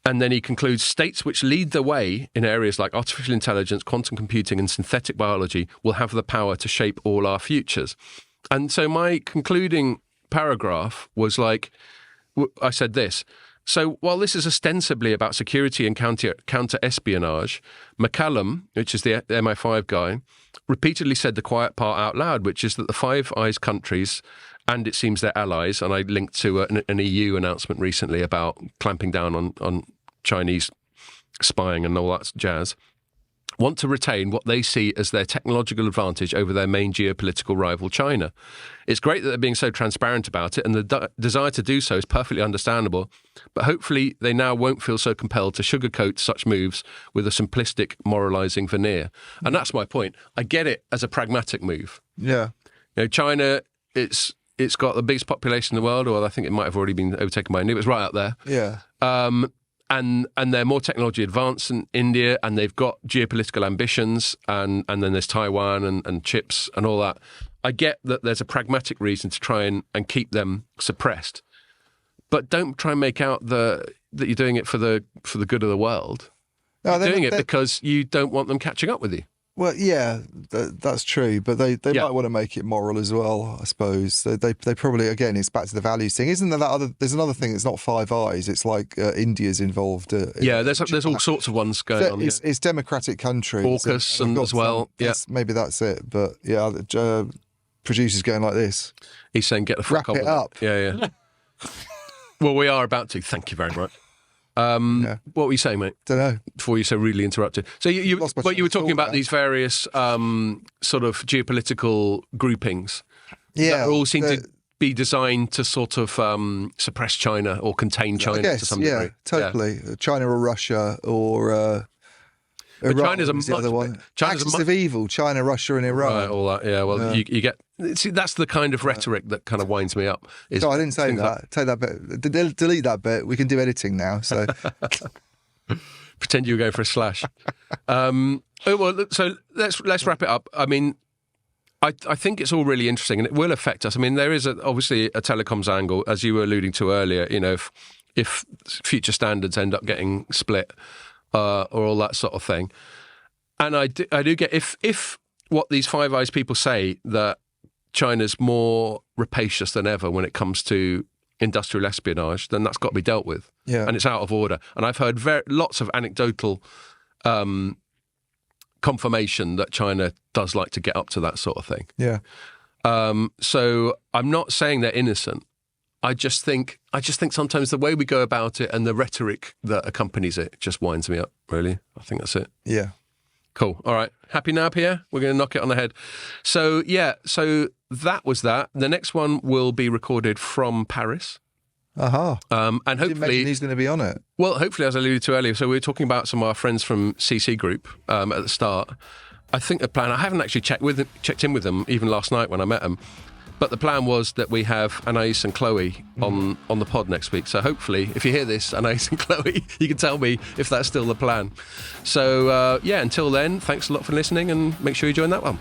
And then he concludes, "States which lead the way in areas like artificial intelligence, quantum computing, and synthetic biology will have the power to shape all our futures." And so my concluding paragraph was like, I said this. So while this is ostensibly about security and counter-espionage, McCallum, which is the MI5 guy, repeatedly said the quiet part out loud, which is that the Five Eyes countries, and it seems their allies, and I linked to an EU announcement recently about clamping down on Chinese spying and all that jazz, want to retain what they see as their technological advantage over their main geopolitical rival, China. It's great that they're being so transparent about it, and the desire to do so is perfectly understandable, but hopefully they now won't feel so compelled to sugarcoat such moves with a simplistic, moralizing veneer. And that's my point. I get it as a pragmatic move. Yeah. You know, China, it's got the biggest population in the world, or I think it might have already been overtaken by India. It was right up there. Yeah. And they're more technology advanced than India, and they've got geopolitical ambitions, and then there's Taiwan and chips and all that. I get that there's a pragmatic reason to try and keep them suppressed, but don't try and make out that you're doing it for the good of the world. No, you're doing it because you don't want them catching up with you. Well, yeah, that's true, but they Yeah. might want to make it moral as well. I suppose they probably, again, it's back to the values thing, isn't there? That other there's another thing that's not Five Eyes. It's like India's involved. Yeah, there's all sorts of ones going on. It's democratic countries. AUKUS and as well. Maybe that's it. But yeah, the producer's going like this. He's saying, "Get the fuck Wrap on it with up." Yeah. Well, we are about to. Thank you very much. Yeah. What were you saying, mate? Don't know. Before you so rudely interrupted. So you Lost my were train of talking thought about now. these various sort of geopolitical groupings Yeah, that all seem to be designed to sort of suppress China or contain China I guess, to some degree. yeah, totally. China or Russia or Iran. China's a was the much other one. big- China's a Axis much- of evil. China, Russia, and Iran. Right, all that. Yeah, well, you get. See, that's the kind of rhetoric that kind of winds me up. Is No, I didn't say things like- that. Take that bit. Delete that bit. We can do editing now. So pretend you were going for a slash. So let's wrap it up. I mean, I think it's all really interesting, and it will affect us. I mean, there is obviously a telecoms angle, as you were alluding to earlier. You know, if future standards end up getting split or all that sort of thing, and I do get if what these Five Eyes people say that China's more rapacious than ever when it comes to industrial espionage, then that's got to be dealt with. Yeah. And it's out of order. And I've heard lots of anecdotal confirmation that China does like to get up to that sort of thing. yeah, So I'm not saying they're innocent. I just think sometimes the way we go about it and the rhetoric that accompanies it just winds me up, really. I think that's it. yeah. Cool. All right. Happy now, Pierre? We're going to knock it on the head. So, yeah. So that was that. The next one will be recorded from Paris. Aha. And Didn't hopefully, mention he's going to be on it. well, hopefully, as I alluded to earlier, so we were talking about some of our friends from CC Group at the start. I think the plan, I haven't actually checked in with them even last night when I met them, but the plan was that we have Anais and Chloe on the pod next week. So hopefully, if you hear this, Anais and Chloe, you can tell me if that's still the plan. So, yeah, until then, thanks a lot for listening and make sure you join that one.